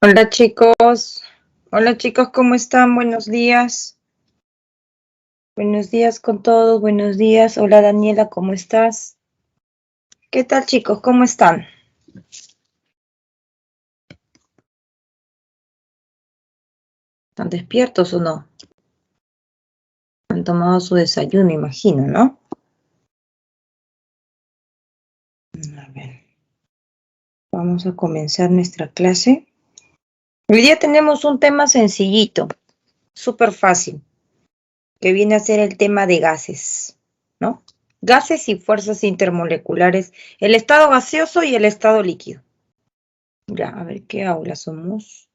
Hola chicos, ¿cómo están? Buenos días. Buenos días con todos, buenos días. Hola Daniela, ¿cómo estás? ¿Qué tal chicos? ¿Cómo están? ¿Están despiertos o no? Han tomado su desayuno, imagino, ¿no? A ver, vamos a comenzar nuestra clase. Hoy día tenemos un tema sencillito, súper fácil, que viene a ser el tema de gases, ¿no? Gases y fuerzas intermoleculares, el estado gaseoso y el estado líquido. Ya, a ver qué aula somos.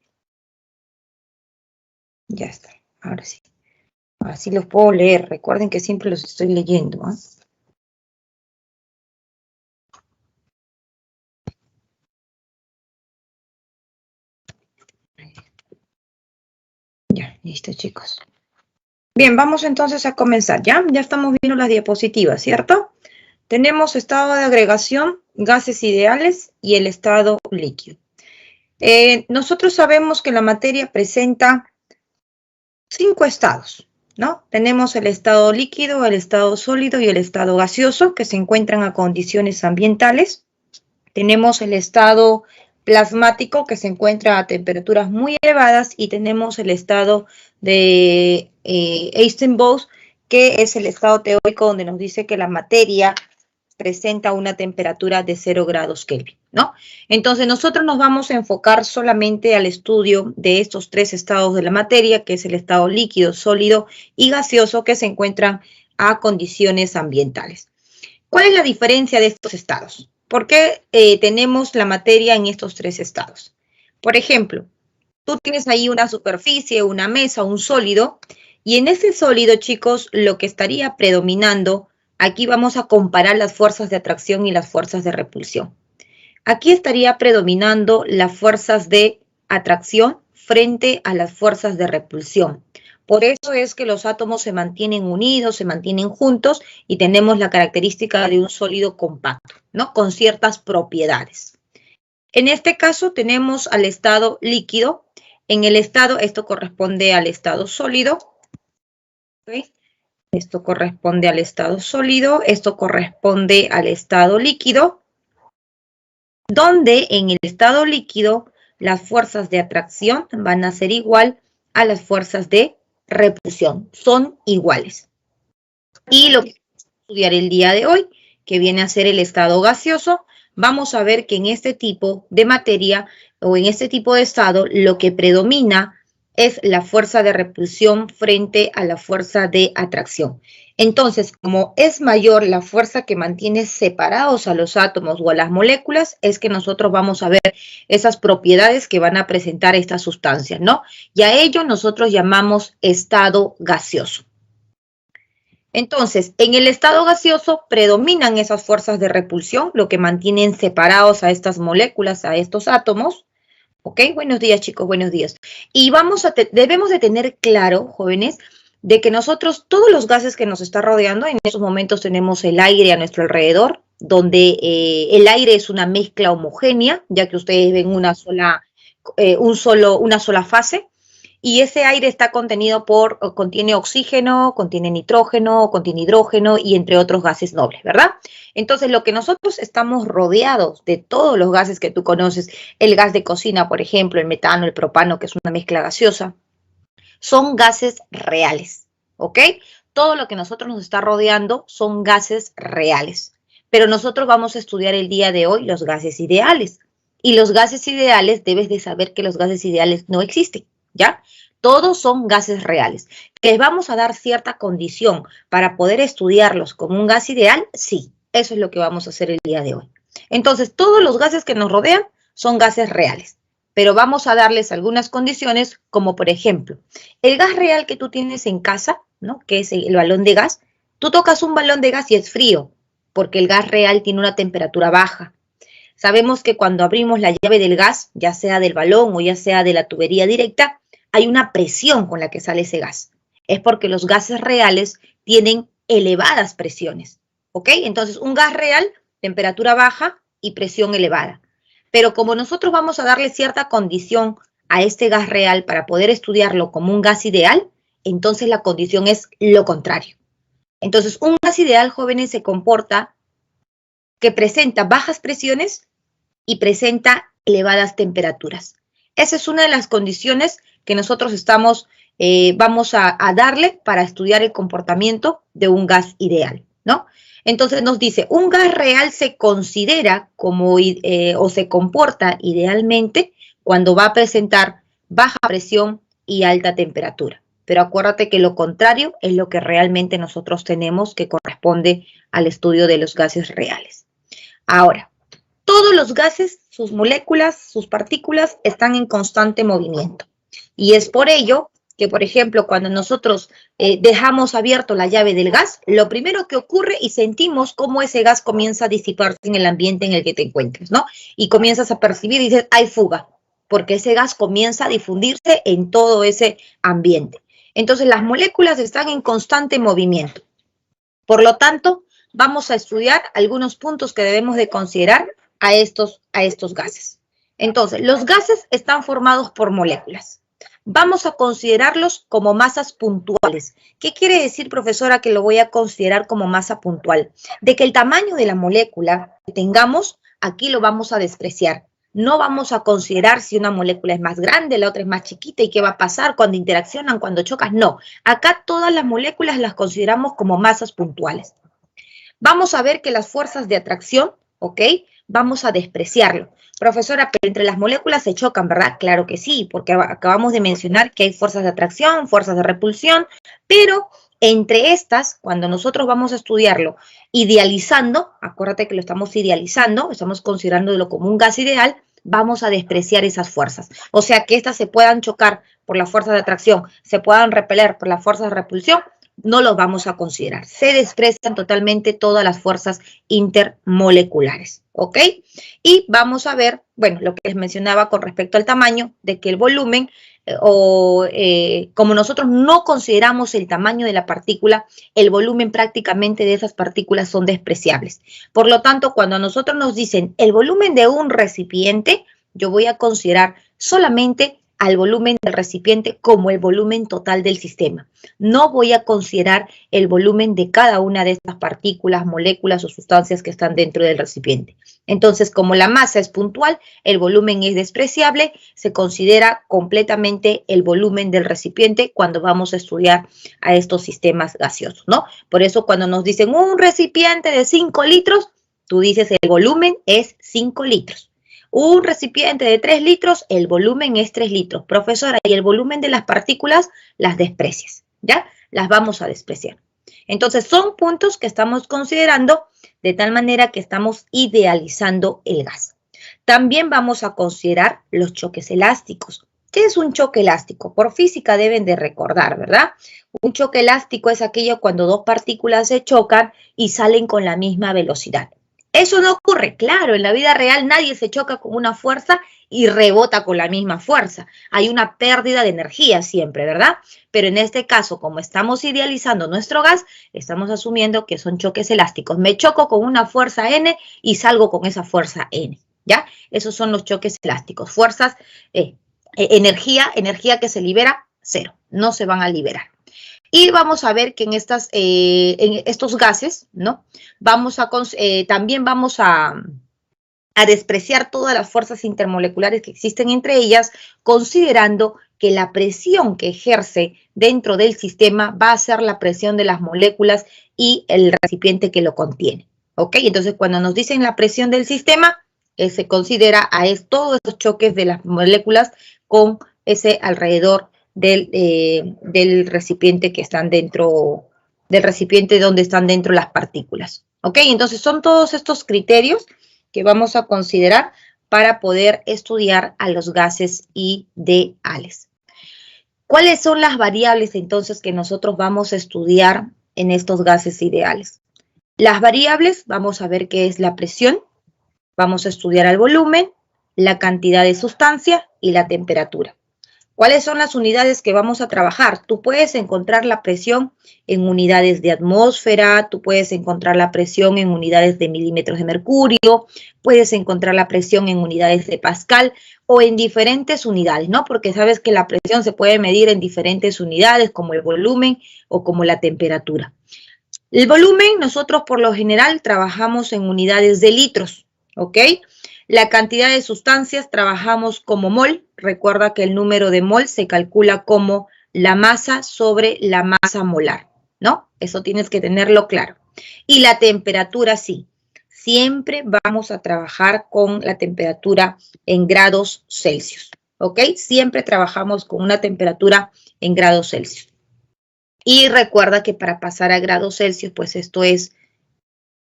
Ya está, ahora sí. Así los puedo leer. Recuerden que siempre los estoy leyendo. ¿Ah? Ya, listo, chicos. Bien, vamos entonces a comenzar. Ya estamos viendo las diapositivas, ¿cierto? Tenemos estado de agregación, gases ideales y el estado líquido. Nosotros sabemos que la materia presenta 5 estados, ¿no? Tenemos el estado líquido, el estado sólido y el estado gaseoso que se encuentran a condiciones ambientales. Tenemos el estado plasmático que se encuentra a temperaturas muy elevadas y tenemos el estado de Einstein-Bose, que es el estado teórico donde nos dice que la materia presenta una temperatura de 0 grados Kelvin, ¿no? Entonces nosotros nos vamos a enfocar solamente al estudio de estos 3 estados de la materia, que es el estado líquido, sólido y gaseoso, que se encuentran a condiciones ambientales. ¿Cuál es la diferencia de estos estados? ¿Por qué tenemos la materia en estos 3 estados? Por ejemplo, tú tienes ahí una superficie, una mesa, un sólido, y en ese sólido, chicos, lo que estaría predominando, aquí vamos a comparar las fuerzas de atracción y las fuerzas de repulsión. Aquí estaría predominando las fuerzas de atracción frente a las fuerzas de repulsión. Por eso es que los átomos se mantienen unidos, se mantienen juntos y tenemos la característica de un sólido compacto, ¿no? Con ciertas propiedades. En este caso tenemos al estado líquido. En el estado, esto corresponde al estado sólido. ¿Okay? Esto corresponde al estado sólido, esto corresponde al estado líquido, donde en el estado líquido las fuerzas de atracción van a ser igual a las fuerzas de repulsión, son iguales. Y lo que vamos a estudiar el día de hoy, que viene a ser el estado gaseoso, vamos a ver que en este tipo de materia o en este tipo de estado lo que predomina es la fuerza de repulsión frente a la fuerza de atracción. Entonces, como es mayor la fuerza que mantiene separados a los átomos o a las moléculas, es que nosotros vamos a ver esas propiedades que van a presentar estas sustancias, ¿no? Y a ello nosotros llamamos estado gaseoso. Entonces, en el estado gaseoso predominan esas fuerzas de repulsión, lo que mantienen separados a estas moléculas, a estos átomos. ¿Ok? Buenos días, chicos, buenos días. Y debemos de tener claro, jóvenes, de que nosotros, todos los gases que nos está rodeando, en estos momentos tenemos el aire a nuestro alrededor, donde el aire es una mezcla homogénea, ya que ustedes ven una sola fase. Y ese aire está contiene oxígeno, contiene nitrógeno, contiene hidrógeno y entre otros gases nobles, ¿verdad? Entonces, lo que nosotros estamos rodeados de todos los gases que tú conoces, el gas de cocina, por ejemplo, el metano, el propano, que es una mezcla gaseosa, son gases reales, ¿ok? Todo lo que nosotros nos está rodeando son gases reales. Pero nosotros vamos a estudiar el día de hoy los gases ideales. Y los gases ideales, debes de saber que los gases ideales no existen, ¿ya? Todos son gases reales. ¿Que vamos a dar cierta condición para poder estudiarlos como un gas ideal? Sí, eso es lo que vamos a hacer el día de hoy. Entonces, todos los gases que nos rodean son gases reales, pero vamos a darles algunas condiciones, como por ejemplo, el gas real que tú tienes en casa, ¿no? Que es el balón de gas. Tú tocas un balón de gas y es frío, porque el gas real tiene una temperatura baja. Sabemos que cuando abrimos la llave del gas, ya sea del balón o ya sea de la tubería directa, hay una presión con la que sale ese gas. Es porque los gases reales tienen elevadas presiones, ¿ok? Entonces, un gas real, temperatura baja y presión elevada. Pero como nosotros vamos a darle cierta condición a este gas real para poder estudiarlo como un gas ideal, entonces la condición es lo contrario. Entonces, un gas ideal, jóvenes, se comporta que presenta bajas presiones y presenta elevadas temperaturas. Esa es una de las condiciones que nosotros vamos a darle para estudiar el comportamiento de un gas ideal, ¿no? Entonces nos dice, un gas real se considera como o se comporta idealmente cuando va a presentar baja presión y alta temperatura. Pero acuérdate que lo contrario es lo que realmente nosotros tenemos, que corresponde al estudio de los gases reales. Ahora, todos los gases, sus moléculas, sus partículas están en constante movimiento. Y es por ello que, por ejemplo, cuando nosotros dejamos abierto la llave del gas, lo primero que ocurre y sentimos cómo ese gas comienza a disiparse en el ambiente en el que te encuentres, ¿no? Y comienzas a percibir y dices, hay fuga, porque ese gas comienza a difundirse en todo ese ambiente. Entonces, las moléculas están en constante movimiento. Por lo tanto, vamos a estudiar algunos puntos que debemos de considerar a estos gases. Entonces, los gases están formados por moléculas. Vamos a considerarlos como masas puntuales. ¿Qué quiere decir, profesora, que lo voy a considerar como masa puntual? De que el tamaño de la molécula que tengamos, aquí lo vamos a despreciar. No vamos a considerar si una molécula es más grande, la otra es más chiquita y qué va a pasar cuando interaccionan, cuando chocan. No, acá todas las moléculas las consideramos como masas puntuales. Vamos a ver que las fuerzas de atracción, ¿ok? Vamos a despreciarlo. Profesora, pero entre las moléculas se chocan, ¿verdad? Claro que sí, porque acabamos de mencionar que hay fuerzas de atracción, fuerzas de repulsión, pero entre estas, cuando nosotros vamos a estudiarlo idealizando, acuérdate que lo estamos idealizando, estamos considerándolo como un gas ideal, vamos a despreciar esas fuerzas. O sea, que estas se puedan chocar por las fuerzas de atracción, se puedan repeler por las fuerzas de repulsión, no los vamos a considerar. Se desprecian totalmente todas las fuerzas intermoleculares, ¿ok? Y vamos a ver, bueno, lo que les mencionaba con respecto al tamaño, de que el volumen, como nosotros no consideramos el tamaño de la partícula, el volumen prácticamente de esas partículas son despreciables. Por lo tanto, cuando a nosotros nos dicen el volumen de un recipiente, yo voy a considerar solamente al volumen del recipiente como el volumen total del sistema. No voy a considerar el volumen de cada una de estas partículas, moléculas o sustancias que están dentro del recipiente. Entonces, como la masa es puntual, el volumen es despreciable, se considera completamente el volumen del recipiente cuando vamos a estudiar a estos sistemas gaseosos, ¿no? Por eso cuando nos dicen un recipiente de 5 litros, tú dices el volumen es 5 litros. Un recipiente de 3 litros, el volumen es 3 litros. Profesora, y el volumen de las partículas las desprecias, ¿ya? Las vamos a despreciar. Entonces, son puntos que estamos considerando de tal manera que estamos idealizando el gas. También vamos a considerar los choques elásticos. ¿Qué es un choque elástico? Por física deben de recordar, ¿verdad? Un choque elástico es aquello cuando dos partículas se chocan y salen con la misma velocidad. Eso no ocurre, claro, en la vida real nadie se choca con una fuerza y rebota con la misma fuerza. Hay una pérdida de energía siempre, ¿verdad? Pero en este caso, como estamos idealizando nuestro gas, estamos asumiendo que son choques elásticos. Me choco con una fuerza N y salgo con esa fuerza N, ¿ya? Esos son los choques elásticos. Fuerzas, energía que se libera, cero, no se van a liberar. Y vamos a ver que en estos gases, ¿no? También vamos a despreciar todas las fuerzas intermoleculares que existen entre ellas, considerando que la presión que ejerce dentro del sistema va a ser la presión de las moléculas y el recipiente que lo contiene, ¿ok? Entonces, cuando nos dicen la presión del sistema, se considera todos esos choques de las moléculas con ese alrededor del recipiente que están dentro, del recipiente donde están dentro las partículas. ¿Ok? Entonces son todos estos criterios que vamos a considerar para poder estudiar a los gases ideales. ¿Cuáles son las variables entonces que nosotros vamos a estudiar en estos gases ideales? Las variables, vamos a ver qué es la presión, vamos a estudiar el volumen, la cantidad de sustancia y la temperatura. ¿Cuáles son las unidades que vamos a trabajar? Tú puedes encontrar la presión en unidades de atmósfera, tú puedes encontrar la presión en unidades de milímetros de mercurio, puedes encontrar la presión en unidades de Pascal o en diferentes unidades, ¿no? Porque sabes que la presión se puede medir en diferentes unidades, como el volumen o como la temperatura. El volumen, nosotros por lo general trabajamos en unidades de litros, ¿ok? La cantidad de sustancias trabajamos como mol. Recuerda que el número de mol se calcula como la masa sobre la masa molar, ¿no? Eso tienes que tenerlo claro. Y la temperatura sí. Siempre vamos a trabajar con la temperatura en grados Celsius, ¿ok? Siempre trabajamos con una temperatura en grados Celsius. Y recuerda que para pasar a grados Celsius, pues esto es,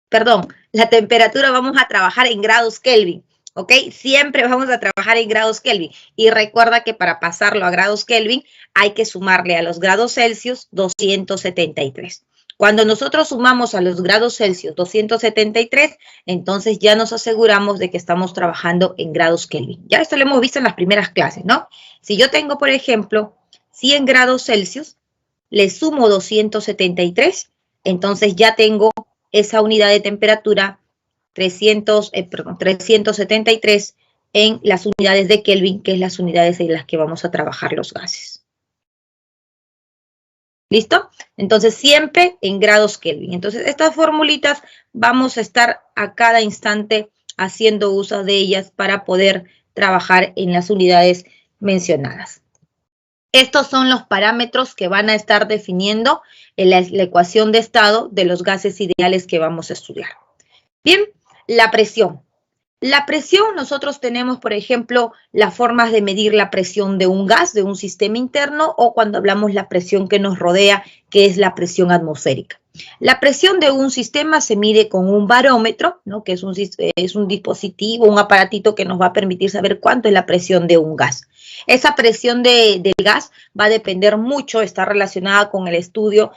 perdón, la temperatura vamos a trabajar en grados Kelvin. ¿Ok? Siempre vamos a trabajar en grados Kelvin. Y recuerda que para pasarlo a grados Kelvin hay que sumarle a los grados Celsius 273. Cuando nosotros sumamos a los grados Celsius 273, entonces ya nos aseguramos de que estamos trabajando en grados Kelvin. Ya esto lo hemos visto en las primeras clases, ¿no? Si yo tengo, por ejemplo, 100 grados Celsius, le sumo 273, entonces ya tengo esa unidad de temperatura 373 en las unidades de Kelvin, que es las unidades en las que vamos a trabajar los gases. ¿Listo? Entonces, siempre en grados Kelvin. Entonces, estas formulitas vamos a estar a cada instante haciendo uso de ellas para poder trabajar en las unidades mencionadas. Estos son los parámetros que van a estar definiendo la ecuación de estado de los gases ideales que vamos a estudiar. Bien, la presión. La presión, nosotros tenemos, por ejemplo, las formas de medir la presión de un gas, de un sistema interno, o cuando hablamos la presión que nos rodea, que es la presión atmosférica. La presión de un sistema se mide con un barómetro, ¿no? Que es un dispositivo, un aparatito que nos va a permitir saber cuánto es la presión de un gas. Esa presión del gas va a depender mucho, está relacionada con el estudio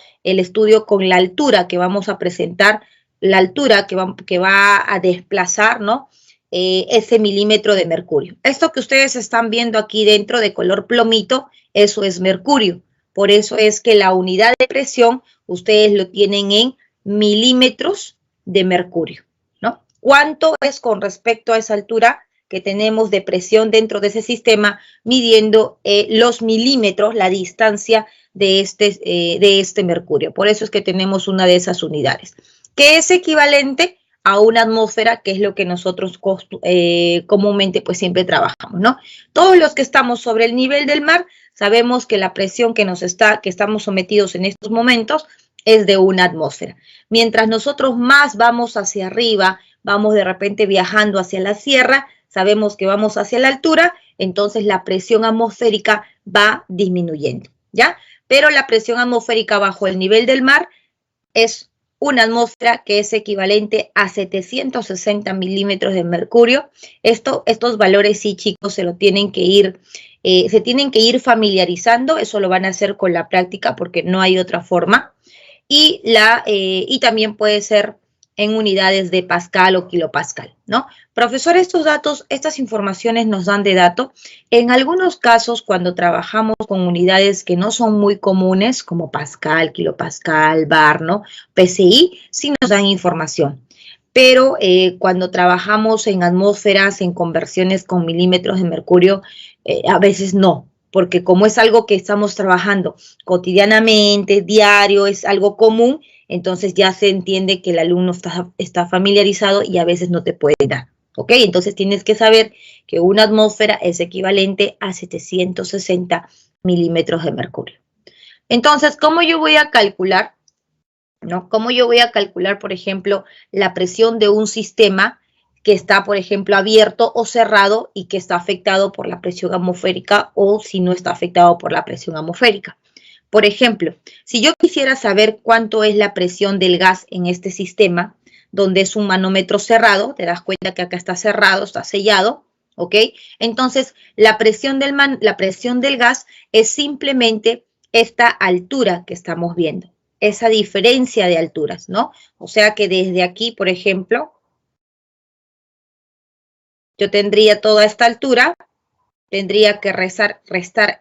con la altura que vamos a presentar, la altura que va a desplazar, ¿no? Ese milímetro de mercurio. Esto que ustedes están viendo aquí dentro de color plomito, eso es mercurio. Por eso es que la unidad de presión ustedes lo tienen en milímetros de mercurio, ¿no? ¿Cuánto es con respecto a esa altura que tenemos de presión dentro de ese sistema, midiendo los milímetros, la distancia de este mercurio? Por eso es que tenemos una de esas unidades, que es equivalente a una atmósfera, que es lo que nosotros comúnmente pues siempre trabajamos, ¿no? Todos los que estamos sobre el nivel del mar sabemos que la presión que estamos sometidos en estos momentos es de una atmósfera. Mientras nosotros más vamos hacia arriba, vamos de repente viajando hacia la sierra, sabemos que vamos hacia la altura, entonces la presión atmosférica va disminuyendo, ¿ya? Pero la presión atmosférica bajo el nivel del mar es una atmósfera que es equivalente a 760 milímetros de mercurio. Estos valores sí, chicos, se tienen que ir familiarizando. Eso lo van a hacer con la práctica porque no hay otra forma. Y también puede ser en unidades de Pascal o kilopascal, ¿no? Profesor, estos datos, estas informaciones nos dan de dato. En algunos casos, cuando trabajamos con unidades que no son muy comunes, como Pascal, kilopascal, bar, ¿no? PSI, sí nos dan información. Pero cuando trabajamos en atmósferas, en conversiones con milímetros de mercurio, a veces no. Porque como es algo que estamos trabajando cotidianamente, diario, es algo común, entonces ya se entiende que el alumno está familiarizado y a veces no te puede dar, ¿ok? Entonces tienes que saber que una atmósfera es equivalente a 760 milímetros de mercurio. Entonces, ¿cómo yo voy a calcular, ¿no? ¿Cómo yo voy a calcular, por ejemplo, la presión de un sistema que está, por ejemplo, abierto o cerrado y que está afectado por la presión atmosférica, o si no está afectado por la presión atmosférica? Por ejemplo, si yo quisiera saber cuánto es la presión del gas en este sistema, donde es un manómetro cerrado, te das cuenta que acá está cerrado, está sellado, ¿ok? Entonces, la presión del gas es simplemente esta altura que estamos viendo, esa diferencia de alturas, ¿no? O sea que desde aquí, por ejemplo, yo tendría toda esta altura, tendría que restar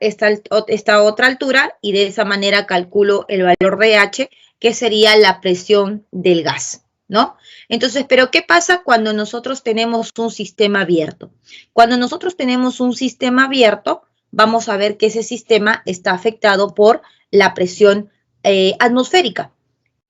esta otra altura y de esa manera calculo el valor de H, que sería la presión del gas, ¿no? Entonces, ¿pero qué pasa cuando nosotros tenemos un sistema abierto? Cuando nosotros tenemos un sistema abierto, vamos a ver que ese sistema está afectado por la presión atmosférica.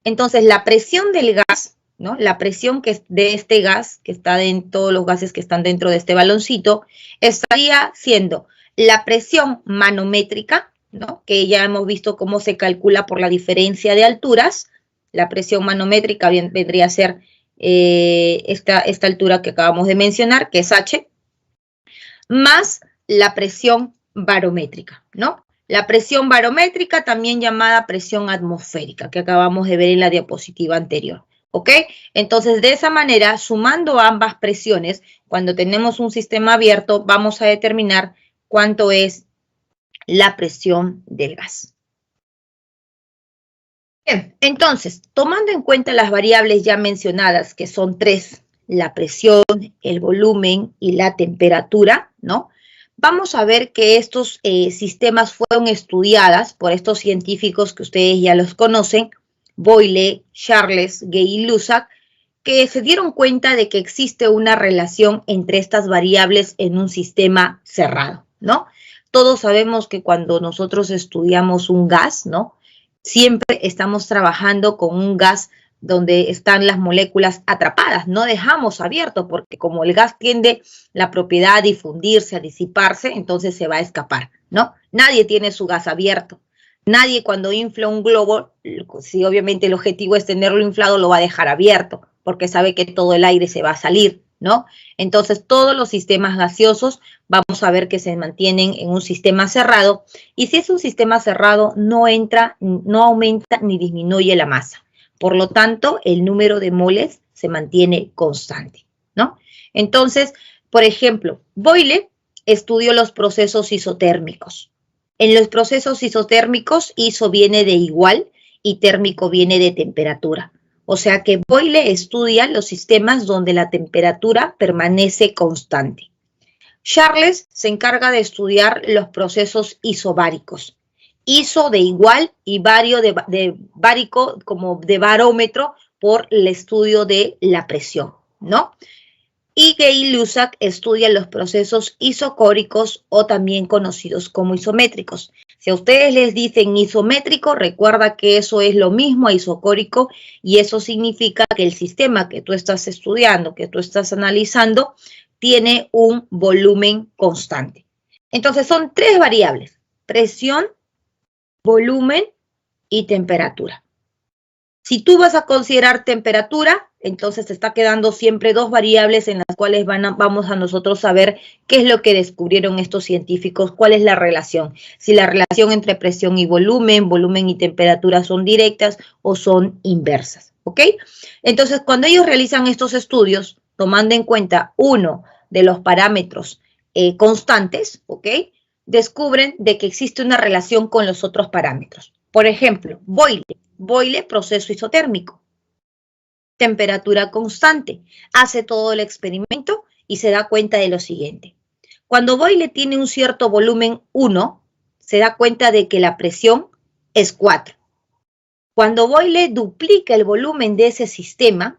Entonces, la presión del gas, ¿no? La presión que es de este gas, que está en todos los gases que están dentro de este baloncito, estaría siendo la presión manométrica, ¿no? Que ya hemos visto cómo se calcula por la diferencia de alturas. La presión manométrica vendría a ser esta altura que acabamos de mencionar, que es H, más la presión barométrica, ¿no? La presión barométrica, también llamada presión atmosférica, que acabamos de ver en la diapositiva anterior, ¿ok? Entonces, de esa manera, sumando ambas presiones, cuando tenemos un sistema abierto, vamos a determinar cuánto es la presión del gas. Bien, entonces, tomando en cuenta las variables ya mencionadas, que son 3, la presión, el volumen y la temperatura, ¿no? Vamos a ver que estos sistemas fueron estudiados por estos científicos que ustedes ya los conocen, Boyle, Charles, Gay y Lusak, que se dieron cuenta de que existe una relación entre estas variables en un sistema cerrado, ¿no? Todos sabemos que cuando nosotros estudiamos un gas, ¿no? Siempre estamos trabajando con un gas donde están las moléculas atrapadas, no dejamos abierto, porque como el gas tiende la propiedad a difundirse, a disiparse, entonces se va a escapar, ¿no? Nadie tiene su gas abierto. Nadie cuando infla un globo, si obviamente el objetivo es tenerlo inflado, lo va a dejar abierto, porque sabe que todo el aire se va a salir, ¿no? Entonces, todos los sistemas gaseosos vamos a ver que se mantienen en un sistema cerrado, y si es un sistema cerrado, no aumenta ni disminuye la masa. Por lo tanto, el número de moles se mantiene constante, ¿no? Entonces, por ejemplo, Boyle estudió los procesos isotérmicos. En los procesos isotérmicos, iso viene de igual y térmico viene de temperatura. O sea que Boyle estudia los sistemas donde la temperatura permanece constante. Charles se encarga de estudiar los procesos isobáricos. Iso de igual y bario de bárico como de barómetro por el estudio de la presión, ¿no? Y Gay y Lusak estudian los procesos isocóricos o también conocidos como isométricos. Si a ustedes les dicen isométrico, recuerda que eso es lo mismo a isocórico, y eso significa que el sistema que tú estás estudiando, que tú estás analizando, tiene un volumen constante. Entonces son 3 variables: presión, volumen y temperatura. Si tú vas a considerar temperatura, entonces te está quedando siempre 2 variables en las cuales vamos a nosotros saber qué es lo que descubrieron estos científicos, cuál es la relación. Si la relación entre presión y volumen y temperatura son directas o son inversas, ¿ok? Entonces, cuando ellos realizan estos estudios, tomando en cuenta uno de los parámetros constantes, ¿ok? Descubren de que existe una relación con los otros parámetros. Por ejemplo, Boyle, proceso isotérmico. Temperatura constante. Hace todo el experimento y se da cuenta de lo siguiente. Cuando Boyle tiene un cierto volumen 1, se da cuenta de que la presión es 4. Cuando Boyle duplica el volumen de ese sistema,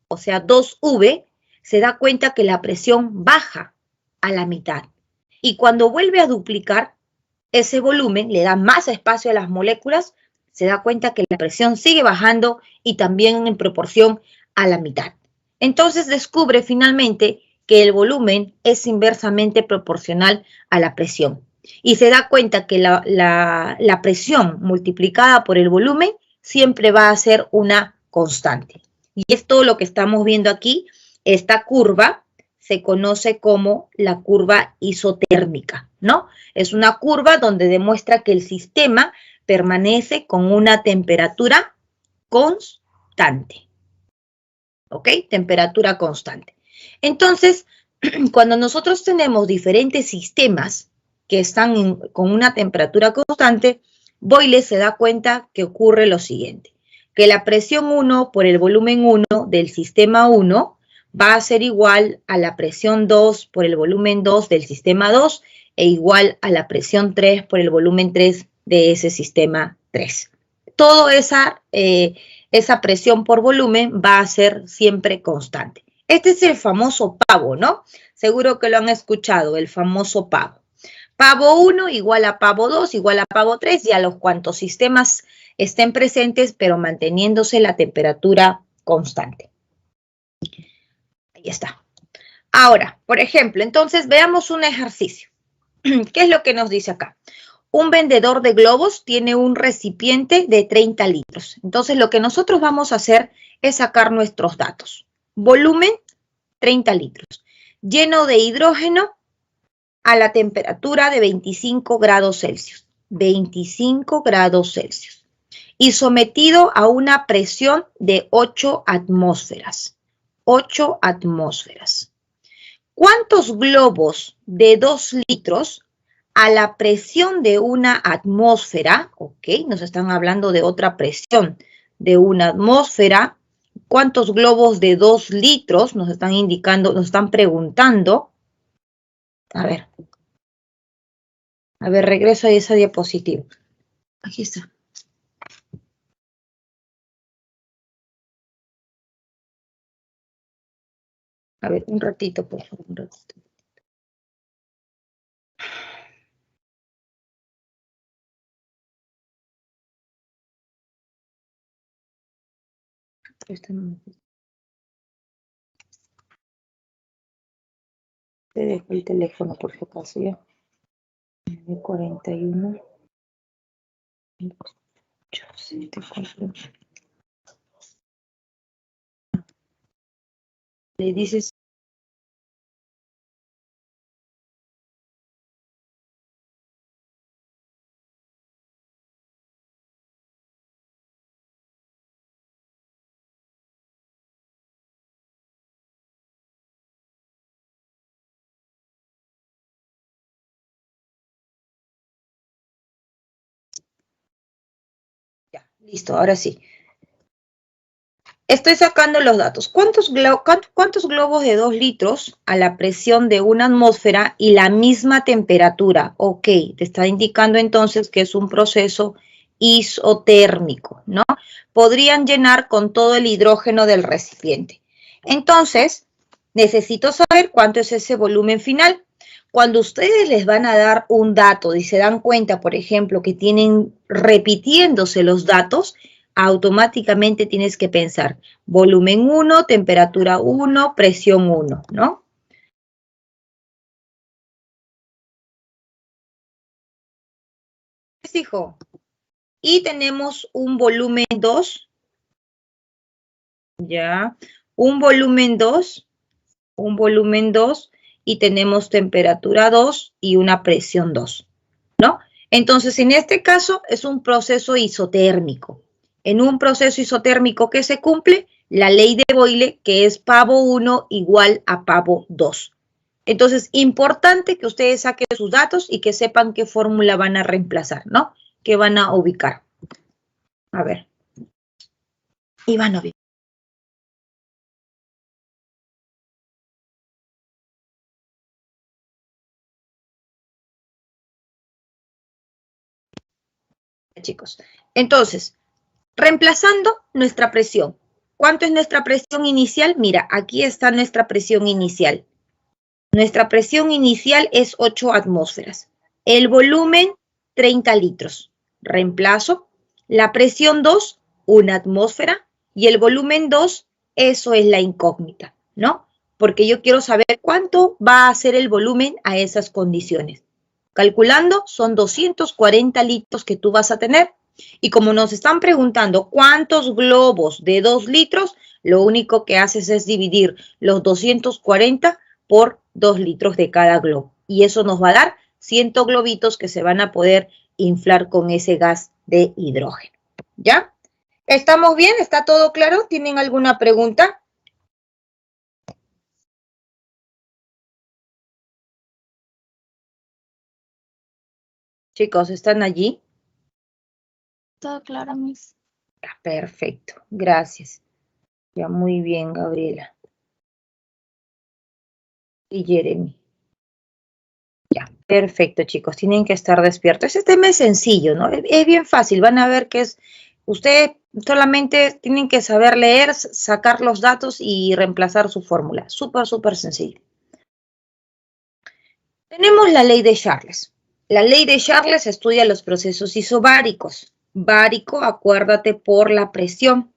o sea 2V, se da cuenta que la presión baja a la mitad. Y cuando vuelve a duplicar ese volumen, le da más espacio a las moléculas, se da cuenta que la presión sigue bajando y también en proporción a la mitad. Entonces descubre finalmente que el volumen es inversamente proporcional a la presión. Y se da cuenta que la presión multiplicada por el volumen siempre va a ser una constante. Y es todo lo que estamos viendo aquí. Esta curva se conoce como la curva isotérmica, ¿no? Es una curva donde demuestra que el sistema permanece con una temperatura constante. ¿Ok? Temperatura constante. Entonces, cuando nosotros tenemos diferentes sistemas que están con una temperatura constante, Boyle se da cuenta que ocurre lo siguiente, que la presión 1 por el volumen 1 del sistema 1 va a ser igual a la presión 2 por el volumen 2 del sistema 2 e igual a la presión 3 por el volumen 3 de ese sistema 3. Toda esa presión por volumen va a ser siempre constante. Este es el famoso pavo, ¿no? Seguro que lo han escuchado, el famoso pavo. Pavo 1 igual a pavo 2 igual a pavo 3 y a los cuantos sistemas estén presentes, pero manteniéndose la temperatura constante. Ahí está. Ahora, por ejemplo, entonces veamos un ejercicio. ¿Qué es lo que nos dice acá? Un vendedor de globos tiene un recipiente de 30 litros. Entonces, lo que nosotros vamos a hacer es sacar nuestros datos. Volumen, 30 litros. Lleno de hidrógeno a la temperatura de 25 grados Celsius. 25 grados Celsius. Y sometido a una presión de 8 atmósferas. 8 atmósferas. ¿Cuántos globos de 2 litros a la presión de una atmósfera? Ok, nos están hablando de otra presión de una atmósfera. ¿Cuántos globos de 2 litros nos están indicando, nos están preguntando? A ver, regreso a esa diapositiva. Aquí está. A ver, un ratito, por favor, un ratito. Te dejo el teléfono por si acaso ya. 41. Le dices. Ya, listo, ahora sí. Estoy sacando los datos. ¿Cuántos globos de 2 litros a la presión de una atmósfera y la misma temperatura? Ok, te está indicando entonces que es un proceso isotérmico, ¿no? Podrían llenar con todo el hidrógeno del recipiente. Entonces, necesito saber cuánto es ese volumen final. Cuando ustedes les van a dar un dato y se dan cuenta, por ejemplo, que tienen repitiéndose los datos, automáticamente tienes que pensar volumen 1, temperatura 1, presión 1, ¿no? Hijo. Y tenemos un volumen 2, ya, un volumen 2, y tenemos temperatura 2 y una presión 2, ¿no? Entonces, en este caso es un proceso isotérmico. En un proceso isotérmico que se cumple la ley de Boyle, que es pavo 1 igual a pavo 2. Entonces, importante que ustedes saquen sus datos y que sepan qué fórmula van a reemplazar, ¿no? Que van a ubicar. A ver. Ivanovic. Chicos. Entonces, reemplazando nuestra presión. ¿Cuánto es nuestra presión inicial? Mira, aquí está nuestra presión inicial. Nuestra presión inicial es 8 atmósferas. El volumen, 30 litros. Reemplazo. La presión 2, 1 atmósfera. Y el volumen 2, eso es la incógnita, ¿no? Porque yo quiero saber cuánto va a ser el volumen a esas condiciones. Calculando, son 240 litros que tú vas a tener. Y como nos están preguntando cuántos globos de 2 litros, lo único que haces es dividir los 240 por 2 litros de cada globo. Y eso nos va a dar 100 globitos que se van a poder inflar con ese gas de hidrógeno. ¿Ya? ¿Estamos bien? ¿Está todo claro? ¿Tienen alguna pregunta? Chicos, ¿están allí? Todo claro, Miss. Perfecto, gracias. Ya muy bien, Gabriela. y Jeremy. Ya, perfecto, chicos. Tienen que estar despiertos. Este tema es sencillo, ¿no? Es bien fácil. Van a ver que es... Ustedes solamente tienen que saber leer, sacar los datos y reemplazar su fórmula. Súper, súper sencillo. Tenemos la ley de Charles. La ley de Charles estudia los procesos isobáricos. Bárico, acuérdate por la presión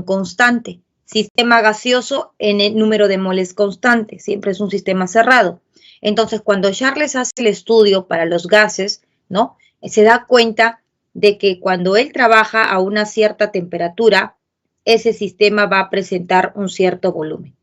constante. Sistema gaseoso en el número de moles constante, siempre es un sistema cerrado. Entonces, cuando Charles hace el estudio para los gases, ¿no? Se da cuenta de que cuando él trabaja a una cierta temperatura, ese sistema va a presentar un cierto volumen.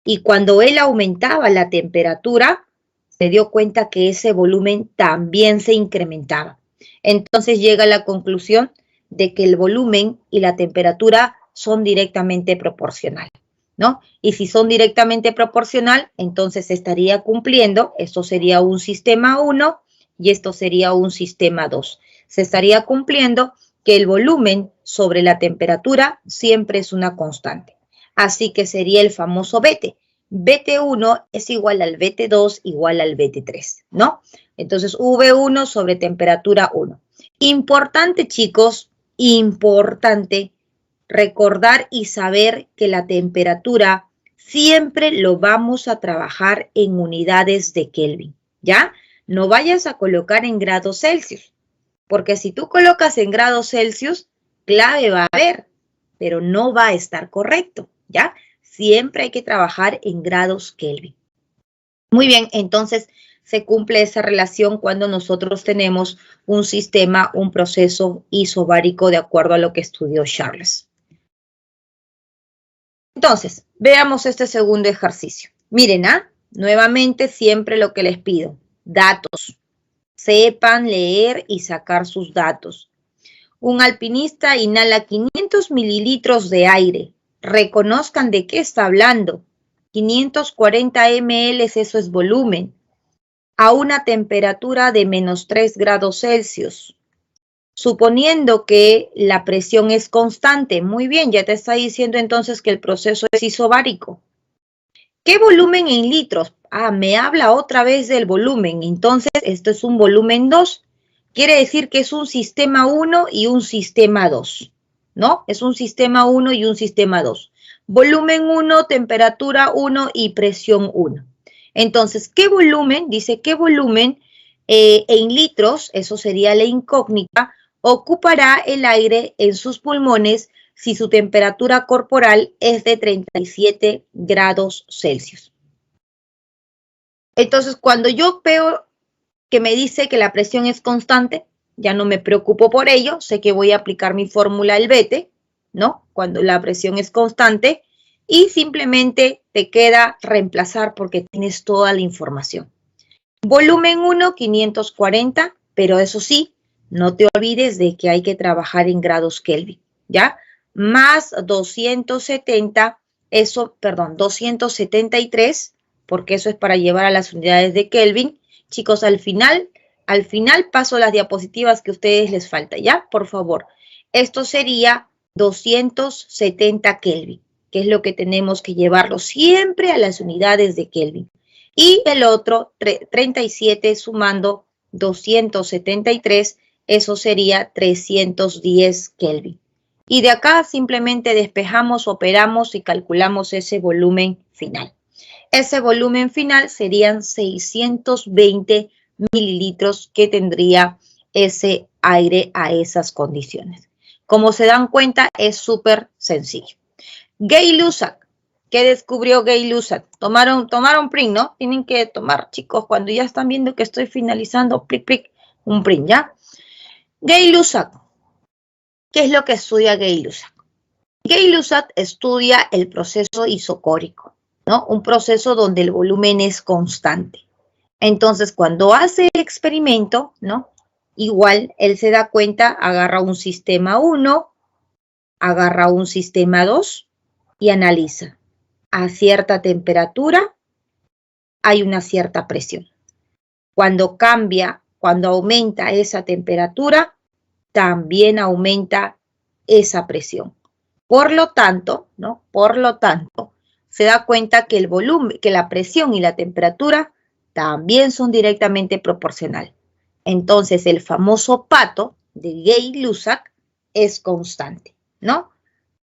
Y cuando él aumentaba la temperatura, se dio cuenta que ese volumen también se incrementaba. Entonces llega a la conclusión de que el volumen y la temperatura son directamente proporcionales, ¿no? Y si son directamente proporcional, entonces estaría cumpliendo, esto sería un sistema 1 y esto sería un sistema 2. Se estaría cumpliendo que el volumen sobre la temperatura siempre es una constante. Así que sería el famoso Bt. Bt1 es igual al Bt2 igual al Bt3, ¿no? Entonces, V1 sobre temperatura 1. Importante, chicos, importante recordar y saber que la temperatura siempre lo vamos a trabajar en unidades de Kelvin, ¿ya? No vayas a colocar en grados Celsius, porque si tú colocas en grados Celsius, clave va a haber, pero no va a estar correcto, ¿ya? Siempre hay que trabajar en grados Kelvin. Muy bien, entonces se cumple esa relación cuando nosotros tenemos un sistema, un proceso isobárico de acuerdo a lo que estudió Charles. Entonces, veamos este segundo ejercicio. Miren, nuevamente siempre lo que les pido, datos. Sepan leer y sacar sus datos. Un alpinista inhala 500 mililitros de aire. Reconozcan de qué está hablando. 540 ml, eso es volumen. A una temperatura de menos 3 grados Celsius. Suponiendo que la presión es constante. Muy bien, ya te está diciendo entonces que el proceso es isobárico. ¿Qué volumen en litros? Me habla otra vez del volumen. Entonces, esto es un volumen 2. Quiere decir que es un sistema 1 y un sistema 2, ¿no? Es un sistema 1 y un sistema 2. Volumen 1, temperatura 1 y presión 1. Entonces, ¿qué volumen? Dice, ¿qué volumen en litros? Eso sería la incógnita. Ocupará el aire en sus pulmones si su temperatura corporal es de 37 grados Celsius. Entonces, cuando yo veo que me dice que la presión es constante, ya no me preocupo por ello, sé que voy a aplicar mi fórmula del Bt, ¿no? Cuando la presión es constante, y simplemente te queda reemplazar porque tienes toda la información. Volumen 1, 540, pero eso sí, no te olvides de que hay que trabajar en grados Kelvin, ¿ya? Más 270, 273, porque eso es para llevar a las unidades de Kelvin. Chicos, al final paso las diapositivas que a ustedes les falta, ¿ya? Por favor. Esto sería 270 Kelvin, que es lo que tenemos que llevarlo siempre a las unidades de Kelvin. Y el otro, 37 sumando 273, eso sería 310 Kelvin. Y de acá simplemente despejamos, operamos y calculamos ese volumen final. Ese volumen final serían 620 mililitros que tendría ese aire a esas condiciones. Como se dan cuenta, es súper sencillo. Gay-Lussac. ¿Qué descubrió Gay-Lussac? Tomaron print, ¿no? Tienen que tomar, chicos, cuando ya están viendo que estoy finalizando, un print, ¿ya? Gay-Lussac. ¿Qué es lo que estudia Gay-Lussac? Gay-Lussac estudia el proceso isocórico, ¿no? Un proceso donde el volumen es constante. Entonces, cuando hace el experimento, ¿no? Igual, él se da cuenta, agarra un sistema 1, agarra un sistema 2 y analiza. A cierta temperatura hay una cierta presión. Cuando aumenta esa temperatura, también aumenta esa presión. Por lo tanto, se da cuenta que el volumen, que la presión y la temperatura también son directamente proporcionales. Entonces, el famoso pato de Gay-Lussac es constante, ¿no?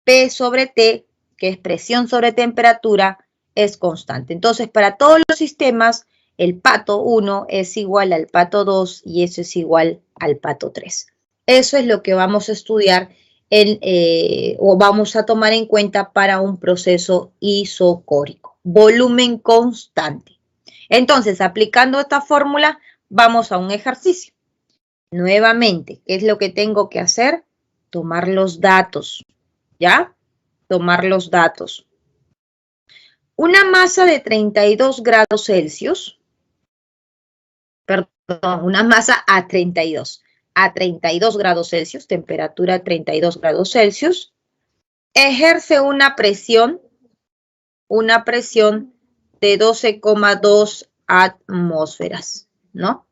P sobre T, que es presión sobre temperatura, es constante. Entonces, para todos los sistemas, el pato 1 es igual al pato 2 y eso es igual al pato 3. Eso es lo que vamos a estudiar o vamos a tomar en cuenta para un proceso isocórico. Volumen constante. Entonces, aplicando esta fórmula, vamos a un ejercicio. Nuevamente, ¿qué es lo que tengo que hacer? Tomar los datos, ¿ya? Tomar los datos. Una masa de 32 grados Celsius, perdón, una masa a 32 grados Celsius, temperatura 32 grados Celsius, ejerce una presión de 12,2 atmósferas, ¿no?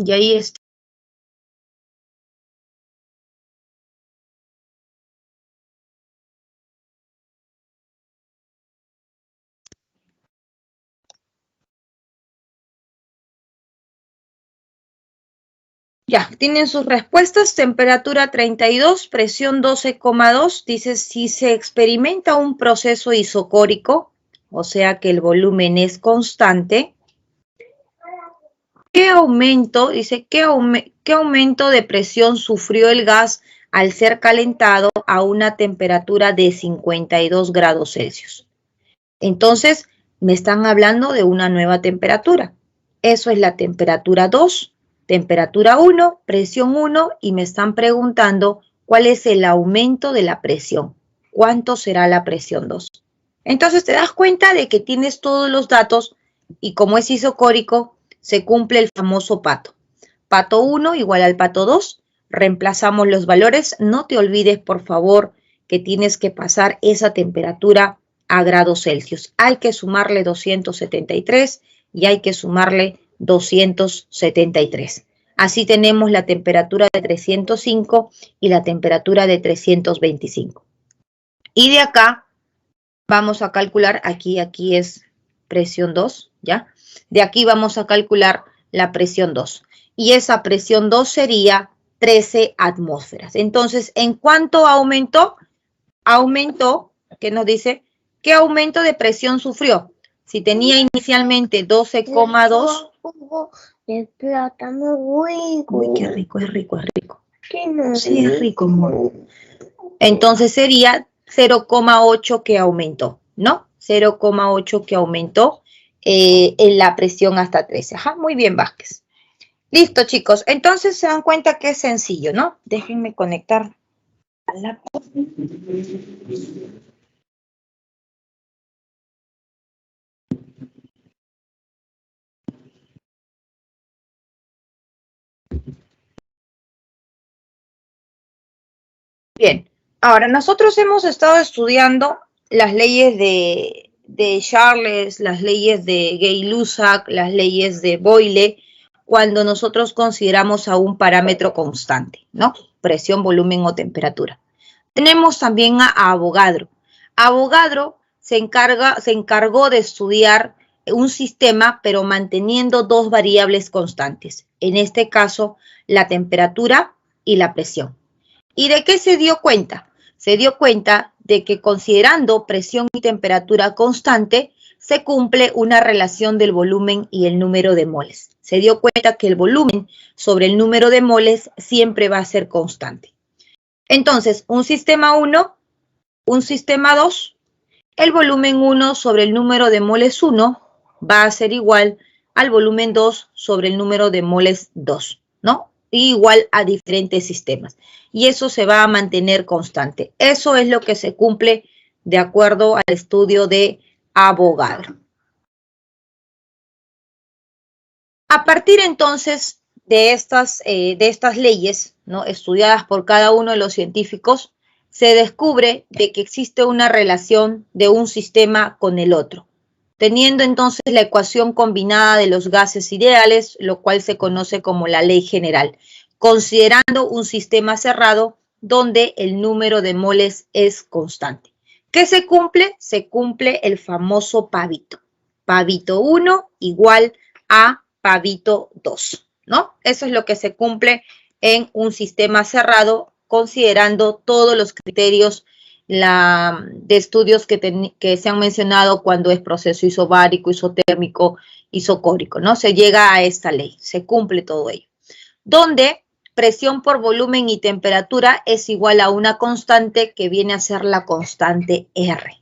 Y ahí está. Ya, tienen sus respuestas, temperatura 32, presión 12,2, dice si se experimenta un proceso isocórico, o sea que el volumen es constante, ¿qué aumento, dice, qué aumento de presión sufrió el gas al ser calentado a una temperatura de 52 grados Celsius? Entonces, me están hablando de una nueva temperatura. Eso es la temperatura 2, temperatura 1, presión 1 y me están preguntando cuál es el aumento de la presión. ¿Cuánto será la presión 2? Entonces, te das cuenta de que tienes todos los datos y como es isocórico, se cumple el famoso pato. Pato 1 igual al pato 2. Reemplazamos los valores. No te olvides, por favor, que tienes que pasar esa temperatura a grados Celsius. Hay que sumarle 273 y hay que sumarle 273. Así tenemos la temperatura de 305 y la temperatura de 325. Y de acá vamos a calcular, aquí es presión 2, ¿ya? De aquí vamos a calcular la presión 2. Y esa presión 2 sería 13 atmósferas. Entonces, ¿en cuánto aumentó? Aumentó, ¿qué nos dice? ¿Qué aumento de presión sufrió? Si tenía inicialmente 12,2. El plátano rico. Uy, qué rico, es rico, es rico. Sí, es rico, amor. Entonces sería 0,8 que aumentó, ¿no? 0,8 que aumentó en la presión hasta 13. Ajá, muy bien, Vázquez. Listo, chicos. Entonces se dan cuenta que es sencillo, ¿no? Déjenme conectar a la... Bien, ahora nosotros hemos estado estudiando las leyes de Charles, las leyes de Gay-Lussac, las leyes de Boyle, cuando nosotros consideramos a un parámetro constante, ¿no? Presión, volumen o temperatura. Tenemos también a Avogadro. Avogadro se encargó de estudiar un sistema, pero manteniendo dos variables constantes. En este caso, la temperatura y la presión. ¿Y de qué se dio cuenta? Se dio cuenta de que considerando presión y temperatura constante, se cumple una relación del volumen y el número de moles. Se dio cuenta que el volumen sobre el número de moles siempre va a ser constante. Entonces, un sistema 1, un sistema 2, el volumen 1 sobre el número de moles 1 va a ser igual al volumen 2 sobre el número de moles 2, ¿no? Y igual a diferentes sistemas. Y eso se va a mantener constante. Eso es lo que se cumple de acuerdo al estudio de Avogadro. A partir entonces de estas leyes, ¿no?, estudiadas por cada uno de los científicos, se descubre de que existe una relación de un sistema con el otro, teniendo entonces la ecuación combinada de los gases ideales, lo cual se conoce como la ley general, considerando un sistema cerrado donde el número de moles es constante. ¿Qué se cumple? Se cumple el famoso pavito. Pavito 1 igual a pavito 2, ¿no? Eso es lo que se cumple en un sistema cerrado, considerando todos los criterios de estudios que se han mencionado cuando es proceso isobárico, isotérmico, isocórico, ¿no? Se llega a esta ley, se cumple todo ello. Donde presión por volumen y temperatura es igual a una constante que viene a ser la constante R.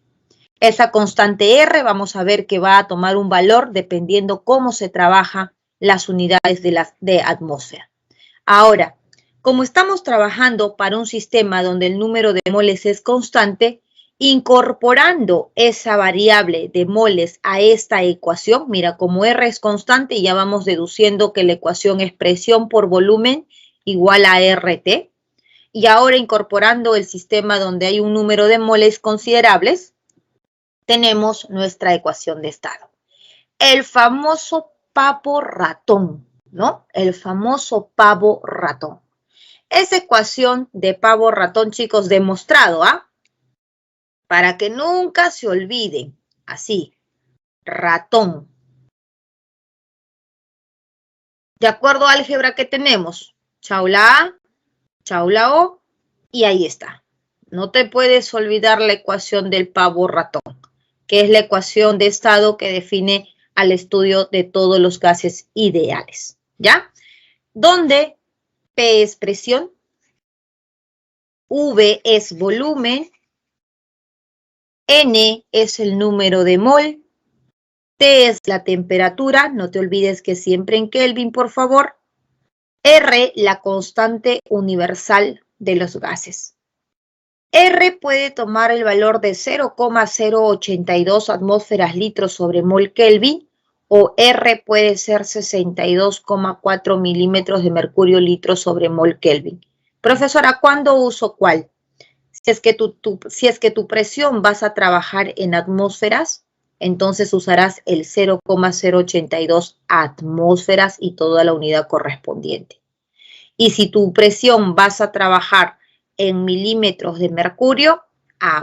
Esa constante R vamos a ver que va a tomar un valor dependiendo cómo se trabaja las unidades de atmósfera. Ahora, como estamos trabajando para un sistema donde el número de moles es constante, incorporando esa variable de moles a esta ecuación, mira, como R es constante, ya vamos deduciendo que la ecuación es presión por volumen igual a RT. Y ahora incorporando el sistema donde hay un número de moles considerables, tenemos nuestra ecuación de estado. El famoso pavo ratón, ¿no? El famoso pavo ratón. Esa ecuación de pavo ratón, chicos, demostrado, ¿ah? Para que nunca se olviden. Así, ratón. De acuerdo a álgebra que tenemos, chau la A, chau la O, y ahí está. No te puedes olvidar la ecuación del pavo ratón, que es la ecuación de estado que define al estudio de todos los gases ideales, ¿ya? Donde P es presión, V es volumen, N es el número de mol, T es la temperatura, no te olvides que siempre en Kelvin, por favor, R, la constante universal de los gases. R puede tomar el valor de 0,082 atmósferas litros sobre mol Kelvin o R puede ser 62,4 milímetros de mercurio litros sobre mol Kelvin. Profesora, ¿cuándo uso cuál? Si es que tu presión vas a trabajar en atmósferas, entonces usarás el 0,082 atmósferas y toda la unidad correspondiente. Y si tu presión vas a trabajar en milímetros de mercurio,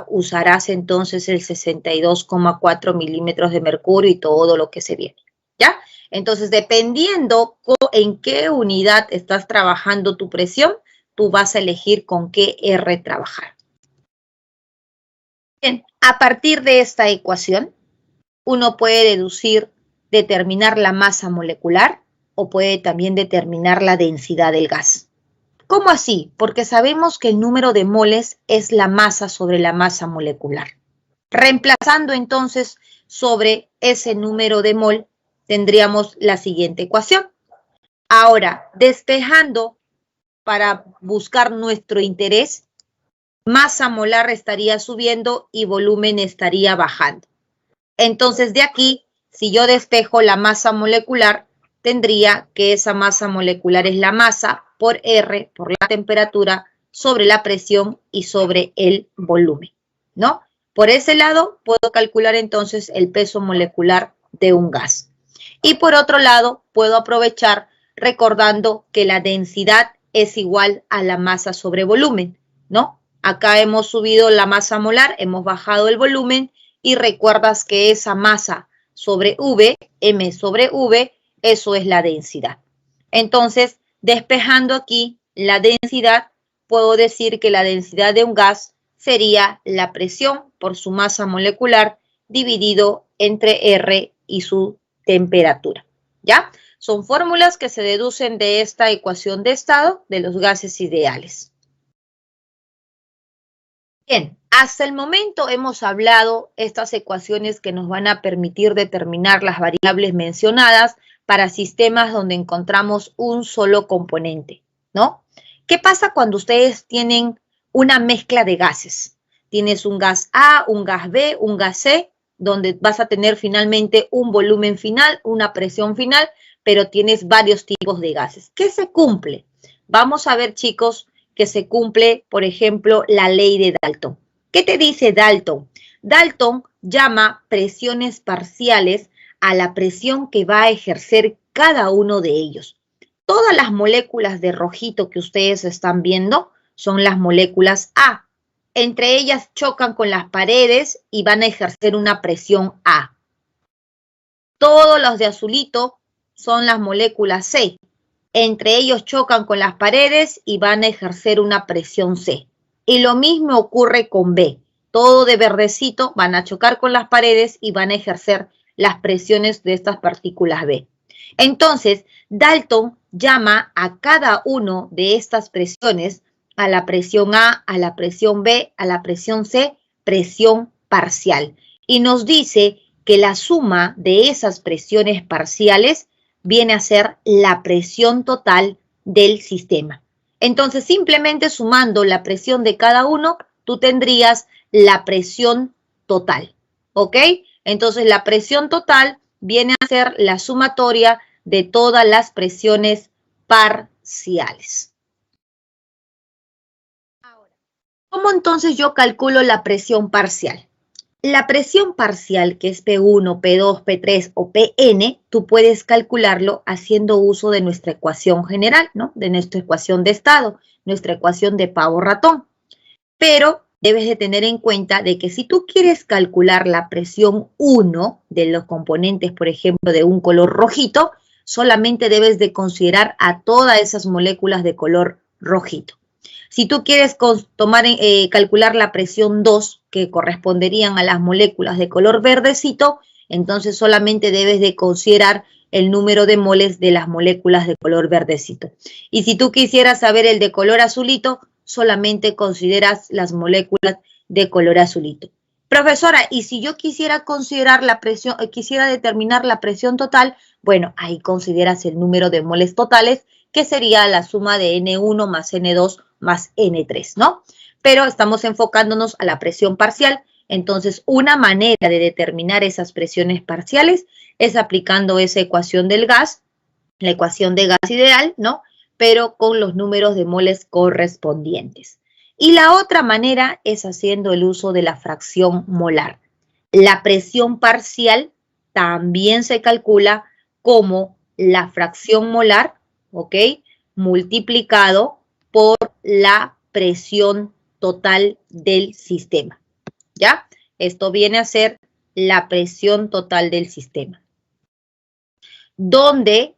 usarás entonces el 62,4 milímetros de mercurio y todo lo que se viene, ¿ya? Entonces, dependiendo en qué unidad estás trabajando tu presión, tú vas a elegir con qué R trabajar. Bien, a partir de esta ecuación, uno puede determinar la masa molecular o puede también determinar la densidad del gas. ¿Cómo así? Porque sabemos que el número de moles es la masa sobre la masa molecular. Reemplazando entonces sobre ese número de mol, tendríamos la siguiente ecuación. Ahora, despejando para buscar nuestro interés, masa molar estaría subiendo y volumen estaría bajando. Entonces, de aquí, si yo despejo la masa molecular, tendría que esa masa molecular es la masa por R, por la temperatura, sobre la presión y sobre el volumen, ¿no? Por ese lado, puedo calcular entonces el peso molecular de un gas. Y por otro lado, puedo aprovechar recordando que la densidad es igual a la masa sobre volumen, ¿no? Acá hemos subido la masa molar, hemos bajado el volumen y recuerdas que esa masa sobre V, M sobre V, eso es la densidad. Entonces, despejando aquí la densidad, puedo decir que la densidad de un gas sería la presión por su masa molecular dividido entre R y su temperatura, ¿ya? Son fórmulas que se deducen de esta ecuación de estado de los gases ideales. Bien, Hasta el momento hemos hablado estas ecuaciones que nos van a permitir determinar las variables mencionadas para sistemas donde encontramos un solo componente, ¿no? ¿Qué pasa cuando ustedes tienen una mezcla de gases? Tienes un gas A, un gas B, un gas C, donde vas a tener finalmente un volumen final, una presión final, pero tienes varios tipos de gases. ¿Qué se cumple? Vamos a ver, chicos, que se cumple, por ejemplo, la ley de Dalton. ¿Qué te dice Dalton? Dalton llama presiones parciales a la presión que va a ejercer cada uno de ellos. Todas las moléculas de rojito que ustedes están viendo son las moléculas A. Entre ellas chocan con las paredes y van a ejercer una presión A. Todos los de azulito son las moléculas C. Entre ellos chocan con las paredes y van a ejercer una presión C. Y lo mismo ocurre con B. Todo de verdecito van a chocar con las paredes y van a ejercer las presiones de estas partículas B. Entonces, Dalton llama a cada uno de estas presiones, a la presión A, a la presión B, a la presión C, presión parcial. Y nos dice que la suma de esas presiones parciales viene a ser la presión total del sistema. Entonces, simplemente sumando la presión de cada uno, tú tendrías la presión total, ¿ok? Entonces, la presión total viene a ser la sumatoria de todas las presiones parciales. Ahora, ¿cómo entonces yo calculo la presión parcial? La presión parcial, que es P1, P2, P3 o Pn, tú puedes calcularlo haciendo uso de nuestra ecuación general, ¿no? De nuestra ecuación de estado, nuestra ecuación de pavo-ratón. Pero debes de tener en cuenta de que si tú quieres calcular la presión 1 de los componentes, por ejemplo, de un color rojito, solamente debes de considerar a todas esas moléculas de color rojito. Si tú quieres calcular la presión 2, que corresponderían a las moléculas de color verdecito, entonces solamente debes de considerar el número de moles de las moléculas de color verdecito. Y si tú quisieras saber el de color azulito, solamente consideras las moléculas de color azulito. Profesora, ¿y si yo quisiera considerar la presión, quisiera determinar la presión total? Bueno, ahí consideras el número de moles totales, que sería la suma de N1 más N2 más N3, ¿no? Pero estamos enfocándonos a la presión parcial. Entonces, una manera de determinar esas presiones parciales es aplicando esa ecuación del gas, la ecuación de gas ideal, ¿no? Pero con los números de moles correspondientes. Y la otra manera es haciendo el uso de la fracción molar. La presión parcial también se calcula como la fracción molar, ¿ok? Multiplicado por la presión total del sistema, ¿ya? Esto viene a ser la presión total del sistema. Donde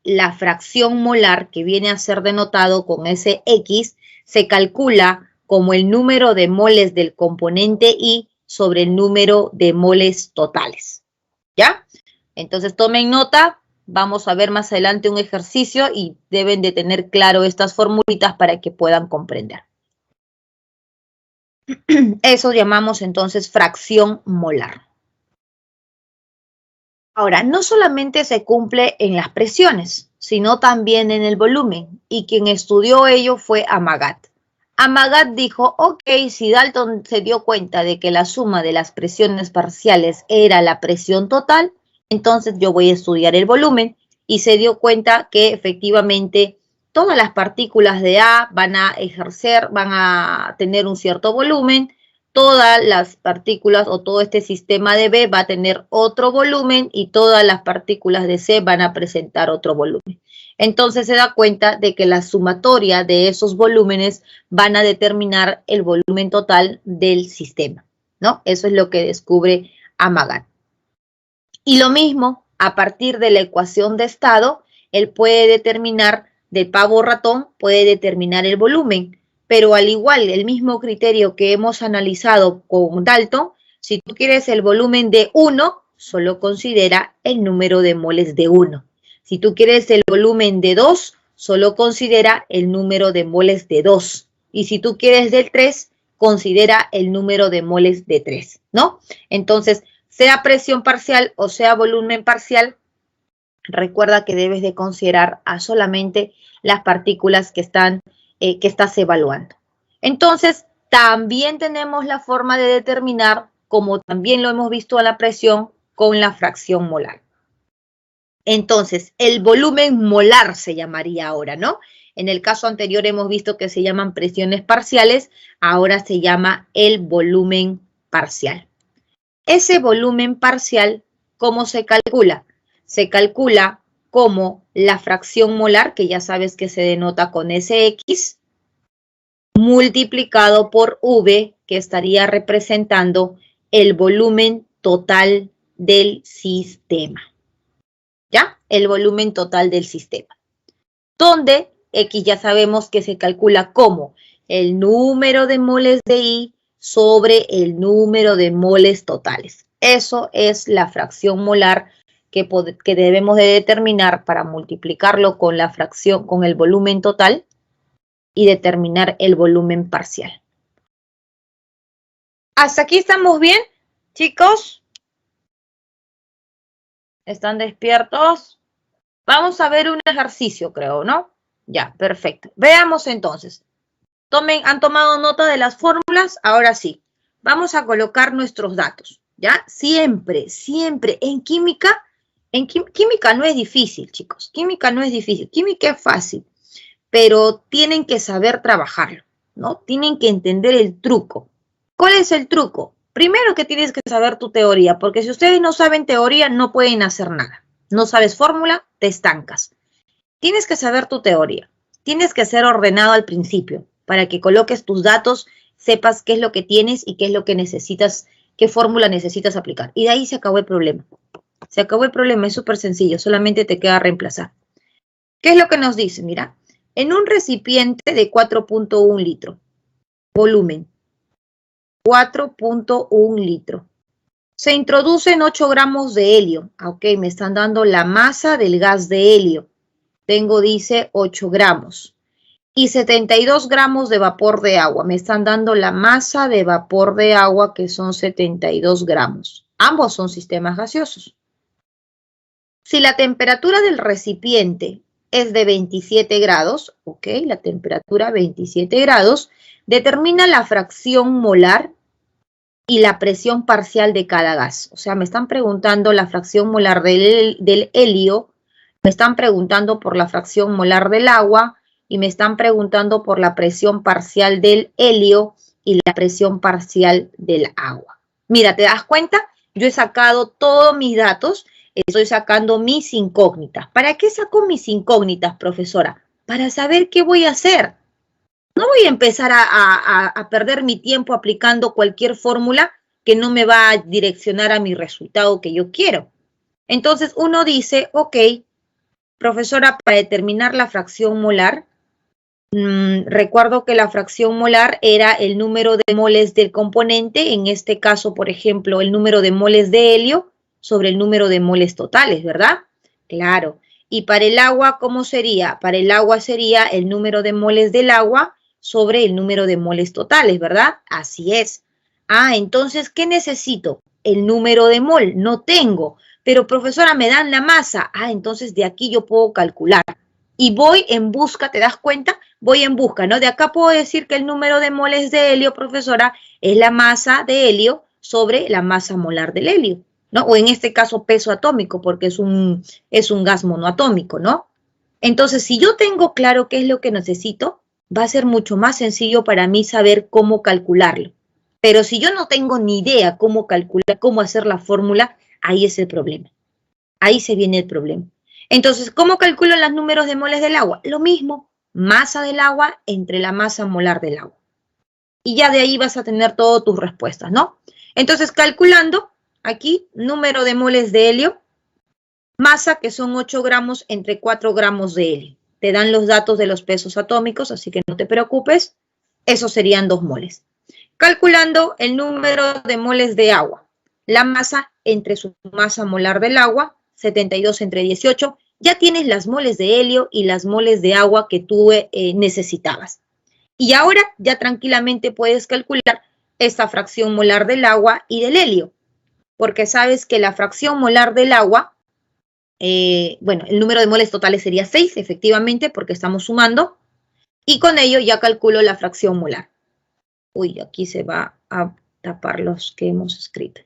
la fracción molar, que viene a ser denotado con ese X, se calcula como el número de moles del componente I sobre el número de moles totales, ¿ya? Entonces tomen nota, vamos a ver más adelante un ejercicio y deben de tener claro estas formulitas para que puedan comprender. Eso llamamos entonces fracción molar. Ahora, no solamente se cumple en las presiones, sino también en el volumen, y quien estudió ello fue Amagat. Amagat dijo, ok, si Dalton se dio cuenta de que la suma de las presiones parciales era la presión total, entonces yo voy a estudiar el volumen, y se dio cuenta que efectivamente todas las partículas de A van a tener un cierto volumen, todas las partículas o todo este sistema de B va a tener otro volumen y todas las partículas de C van a presentar otro volumen. Entonces se da cuenta de que la sumatoria de esos volúmenes van a determinar el volumen total del sistema, ¿no? Eso es lo que descubre Amagat. Y lo mismo, a partir de la ecuación de estado, él puede determinar, del pavo-ratón, puede determinar el volumen. Pero al igual, el mismo criterio que hemos analizado con Dalton, si tú quieres el volumen de 1, solo considera el número de moles de 1. Si tú quieres el volumen de 2, solo considera el número de moles de 2. Y si tú quieres del 3, considera el número de moles de 3, ¿no? Entonces, sea presión parcial o sea volumen parcial, recuerda que debes de considerar a solamente las partículas que estás evaluando. Entonces, también tenemos la forma de determinar, como también lo hemos visto en la presión, con la fracción molar. Entonces, el volumen molar se llamaría ahora, ¿no? En el caso anterior hemos visto que se llaman presiones parciales, ahora se llama el volumen parcial. Ese volumen parcial, ¿cómo se calcula? Se calcula como la fracción molar, que ya sabes que se denota con SX, multiplicado por V, que estaría representando el volumen total del sistema. ¿Ya? El volumen total del sistema. Donde X ya sabemos que se calcula como el número de moles de I sobre el número de moles totales. Eso es la fracción molar que debemos de determinar para multiplicarlo con la fracción, con el volumen total y determinar el volumen parcial. ¿Hasta aquí estamos bien, chicos? ¿Están despiertos? Vamos a ver un ejercicio, creo, ¿no? Ya, perfecto. Veamos entonces. ¿Han tomado nota de las fórmulas? Ahora sí. Vamos a colocar nuestros datos, ¿ya? Siempre, siempre. En química no es difícil, chicos. Química no es difícil. Química es fácil. Pero tienen que saber trabajarlo, ¿no? Tienen que entender el truco. ¿Cuál es el truco? Primero que tienes que saber tu teoría, porque si ustedes no saben teoría, no pueden hacer nada. No sabes fórmula, te estancas. Tienes que saber tu teoría. Tienes que ser ordenado al principio para que coloques tus datos, sepas qué es lo que tienes y qué es lo que necesitas, qué fórmula necesitas aplicar. Y de ahí se acabó el problema. Se acabó el problema, es súper sencillo, solamente te queda reemplazar. ¿Qué es lo que nos dice? Mira, en un recipiente de 4.1 litros, volumen, 4.1 litros. Se introducen 8 gramos de helio. Ok, me están dando la masa del gas de helio. Tengo, dice, 8 gramos. Y 72 gramos de vapor de agua. Me están dando la masa de vapor de agua, que son 72 gramos. Ambos son sistemas gaseosos. Si la temperatura del recipiente es de 27 grados, ok, la temperatura 27 grados, determina la fracción molar y la presión parcial de cada gas. O sea, me están preguntando la fracción molar del helio, me están preguntando por la fracción molar del agua y me están preguntando por la presión parcial del helio y la presión parcial del agua. Mira, ¿te das cuenta? Yo he sacado todos mis datos, estoy sacando mis incógnitas. ¿Para qué saco mis incógnitas, profesora? Para saber qué voy a hacer. No voy a empezar a perder mi tiempo aplicando cualquier fórmula que no me va a direccionar a mi resultado que yo quiero. Entonces uno dice, ok, profesora, para determinar la fracción molar, recuerdo que la fracción molar era el número de moles del componente, en este caso, por ejemplo, el número de moles de helio sobre el número de moles totales, ¿verdad? Claro. Y para el agua, ¿cómo sería? Para el agua sería el número de moles del agua sobre el número de moles totales, ¿verdad? Así es. Ah, entonces, ¿qué necesito? El número de mol. No tengo. Pero, profesora, me dan la masa. Ah, entonces de aquí yo puedo calcular. Y voy en busca, ¿te das cuenta? Voy en busca, ¿no? De acá puedo decir que el número de moles de helio, profesora, es la masa de helio sobre la masa molar del helio, ¿no? O en este caso peso atómico, porque es un gas monoatómico, ¿no? Entonces, si yo tengo claro qué es lo que necesito, va a ser mucho más sencillo para mí saber cómo calcularlo. Pero si yo no tengo ni idea cómo calcular, cómo hacer la fórmula, ahí es el problema. Ahí se viene el problema. Entonces, ¿cómo calculo los números de moles del agua? Lo mismo, masa del agua entre la masa molar del agua. Y ya de ahí vas a tener todas tus respuestas, ¿no? Entonces, calculando, aquí, número de moles de helio, masa que son 8 gramos entre 4 gramos de helio. Te dan los datos de los pesos atómicos, así que no te preocupes. Esos serían 2 moles. Calculando el número de moles de agua. La masa entre su masa molar del agua, 72 entre 18. Ya tienes las moles de helio y las moles de agua que tú necesitabas. Y ahora ya tranquilamente puedes calcular esta fracción molar del agua y del helio, porque sabes que la fracción molar del agua, bueno, el número de moles totales sería 6, efectivamente, porque estamos sumando, y con ello ya calculo la fracción molar. Uy, aquí se va a tapar los que hemos escrito.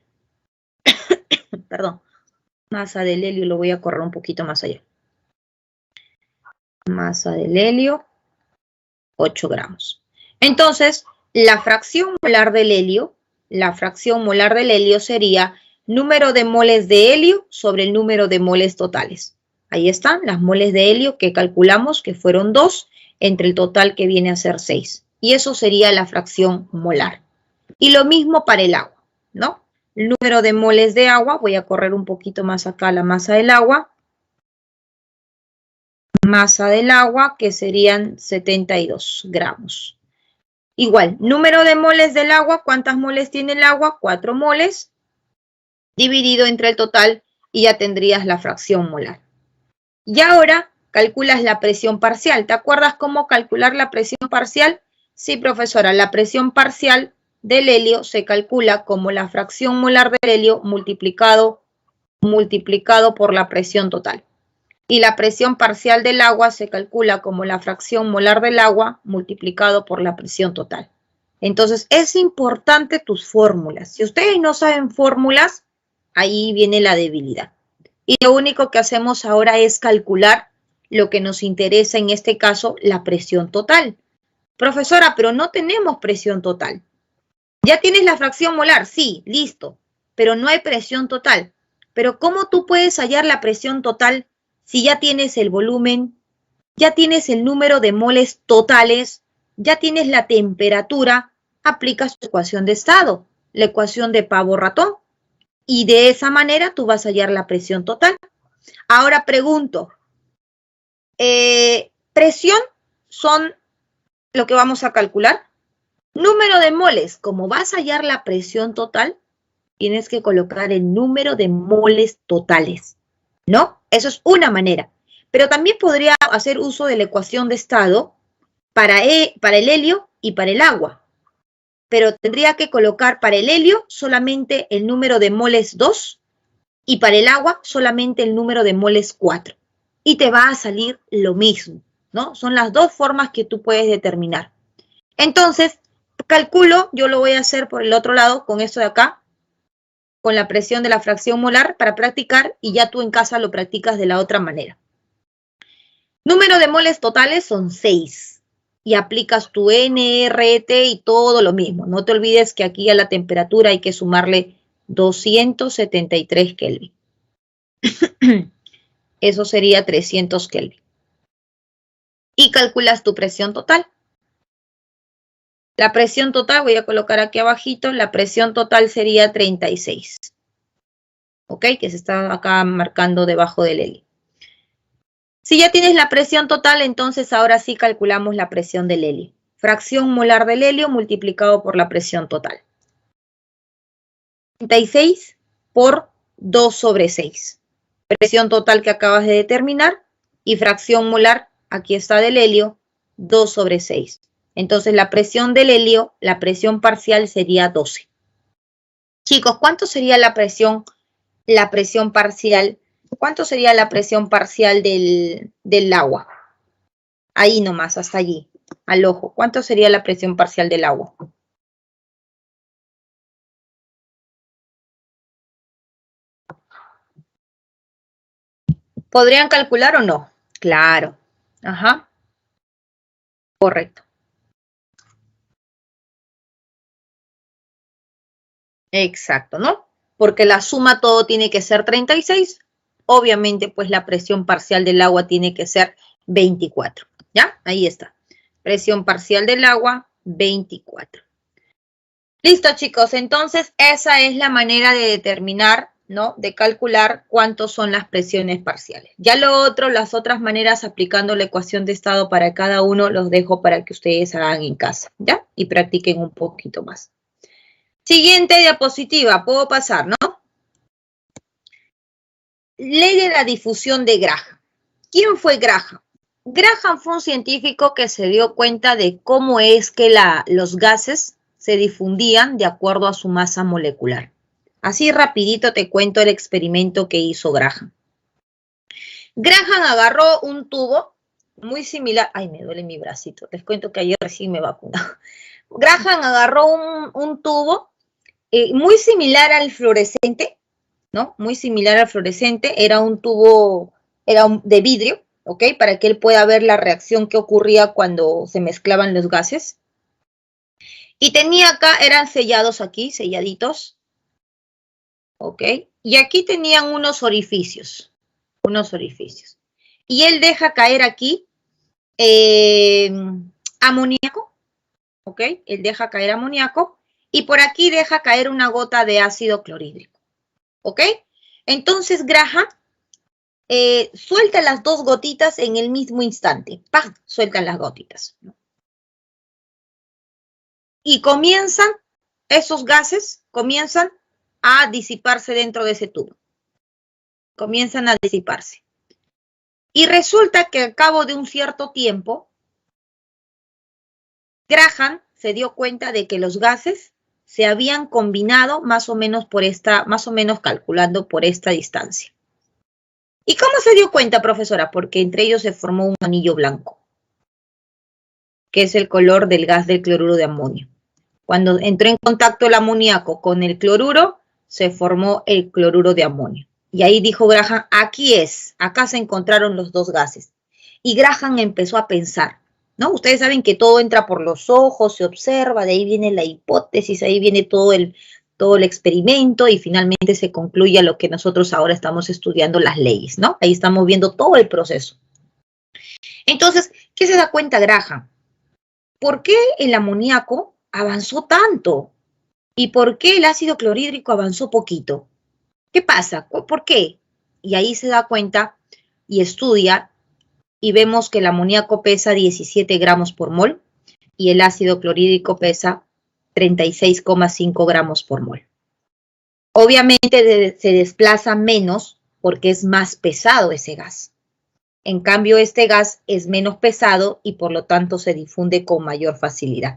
Perdón. Masa del helio lo voy a correr un poquito más allá. Masa del helio, 8 gramos. Entonces, la fracción molar del helio sería número de moles de helio sobre el número de moles totales. Ahí están las moles de helio que calculamos que fueron 2 entre el total que viene a ser 6. Y eso sería la fracción molar. Y lo mismo para el agua, ¿no? El número de moles de agua, voy a correr un poquito más acá la masa del agua. Masa del agua, que serían 72 gramos. Igual, número de moles del agua, ¿cuántas moles tiene el agua? 4 moles, dividido entre el total, y ya tendrías la fracción molar. Y ahora calculas la presión parcial. ¿Te acuerdas cómo calcular la presión parcial? Sí, profesora, la presión parcial del helio se calcula como la fracción molar del helio multiplicado por la presión total. Y la presión parcial del agua se calcula como la fracción molar del agua multiplicado por la presión total. Entonces, es importante tus fórmulas. Si ustedes no saben fórmulas, ahí viene la debilidad. Y lo único que hacemos ahora es calcular lo que nos interesa, en este caso, la presión total. Profesora, pero no tenemos presión total. ¿Ya tienes la fracción molar? Sí, listo. Pero no hay presión total. Pero ¿cómo tú puedes hallar la presión total si ya tienes el volumen, ya tienes el número de moles totales, ya tienes la temperatura? Aplicas tu ecuación de estado, la ecuación de pavo-ratón, y de esa manera tú vas a hallar la presión total. Ahora pregunto, presión son lo que vamos a calcular. Número de moles, como vas a hallar la presión total, tienes que colocar el número de moles totales, ¿no? Eso es una manera. Pero también podría hacer uso de la ecuación de estado para el helio y para el agua. Pero tendría que colocar para el helio solamente el número de moles 2 y para el agua solamente el número de moles 4. Y te va a salir lo mismo, ¿no? Son las dos formas que tú puedes determinar. Entonces, calculo, yo lo voy a hacer por el otro lado con esto de acá, con la presión de la fracción molar para practicar, y ya tú en casa lo practicas de la otra manera. Número de moles totales son 6. Y aplicas tu NRT y todo lo mismo. No te olvides que aquí a la temperatura hay que sumarle 273 Kelvin. Eso sería 300 Kelvin. Y calculas tu presión total. La presión total, voy a colocar aquí abajito, la presión total sería 36. ¿Ok? Que se está acá marcando debajo del helio. Si ya tienes la presión total, entonces ahora sí calculamos la presión del helio. Fracción molar del helio multiplicado por la presión total. 36 por 2 sobre 6. Presión total que acabas de determinar y fracción molar, aquí está del helio, 2 sobre 6. Entonces la presión del helio, la presión parcial sería 12. Chicos, ¿cuánto sería la presión parcial? ¿Cuánto sería la presión parcial del agua? Ahí nomás, hasta allí, al ojo. ¿Cuánto sería la presión parcial del agua? ¿Podrían calcular o no? Claro. Ajá. Correcto. Exacto, ¿no? Porque la suma todo tiene que ser 36. Obviamente, pues la presión parcial del agua tiene que ser 24. ¿Ya? Ahí está. Presión parcial del agua, 24. Listo, chicos. Entonces, esa es la manera de determinar, ¿no? De calcular cuántos son las presiones parciales. Ya lo otro, las otras maneras aplicando la ecuación de estado para cada uno, los dejo para que ustedes hagan en casa, ¿ya? Y practiquen un poquito más. Siguiente diapositiva. Puedo pasar, ¿no? Ley de la difusión de Graham. ¿Quién fue Graham? Graham fue un científico que se dio cuenta de cómo es que los gases se difundían de acuerdo a su masa molecular. Así rapidito te cuento el experimento que hizo Graham. Graham agarró un tubo muy similar. Ay, me duele mi bracito. Les cuento que ayer recién me vacuné. Graham agarró un tubo muy similar al fluorescente, ¿no? Muy similar al fluorescente. Era un tubo, de vidrio, ¿ok? Para que él pueda ver la reacción que ocurría cuando se mezclaban los gases. Y tenía acá, eran sellados aquí, selladitos, ¿ok? Y aquí tenían unos orificios. Y él deja caer aquí amoníaco, ¿ok? Él deja caer amoníaco y por aquí deja caer una gota de ácido clorhídrico, ¿ok? Entonces Graham suelta las dos gotitas en el mismo instante. ¡Pam! Sueltan las gotitas, ¿no? Y esos gases comienzan a disiparse dentro de ese tubo. Comienzan a disiparse. Y resulta que al cabo de un cierto tiempo, Graham se dio cuenta de que los gases se habían combinado más o menos calculando por esta distancia. ¿Y cómo se dio cuenta, profesora? Porque entre ellos se formó un anillo blanco, que es el color del gas del cloruro de amonio. Cuando entró en contacto el amoníaco con el cloruro, se formó el cloruro de amonio. Y ahí dijo Graham, acá se encontraron los dos gases. Y Graham empezó a pensar, ¿no? Ustedes saben que todo entra por los ojos, se observa, de ahí viene la hipótesis, ahí viene todo el experimento y finalmente se concluye a lo que nosotros ahora estamos estudiando, las leyes, ¿no? Ahí estamos viendo todo el proceso. Entonces, ¿qué se da cuenta Graham? ¿Por qué el amoníaco avanzó tanto? ¿Y por qué el ácido clorhídrico avanzó poquito? ¿Qué pasa? ¿Por qué? Y ahí se da cuenta y estudia y vemos que el amoníaco pesa 17 gramos por mol y el ácido clorhídrico pesa 36,5 gramos por mol. Obviamente se desplaza menos porque es más pesado ese gas. En cambio, este gas es menos pesado y por lo tanto se difunde con mayor facilidad.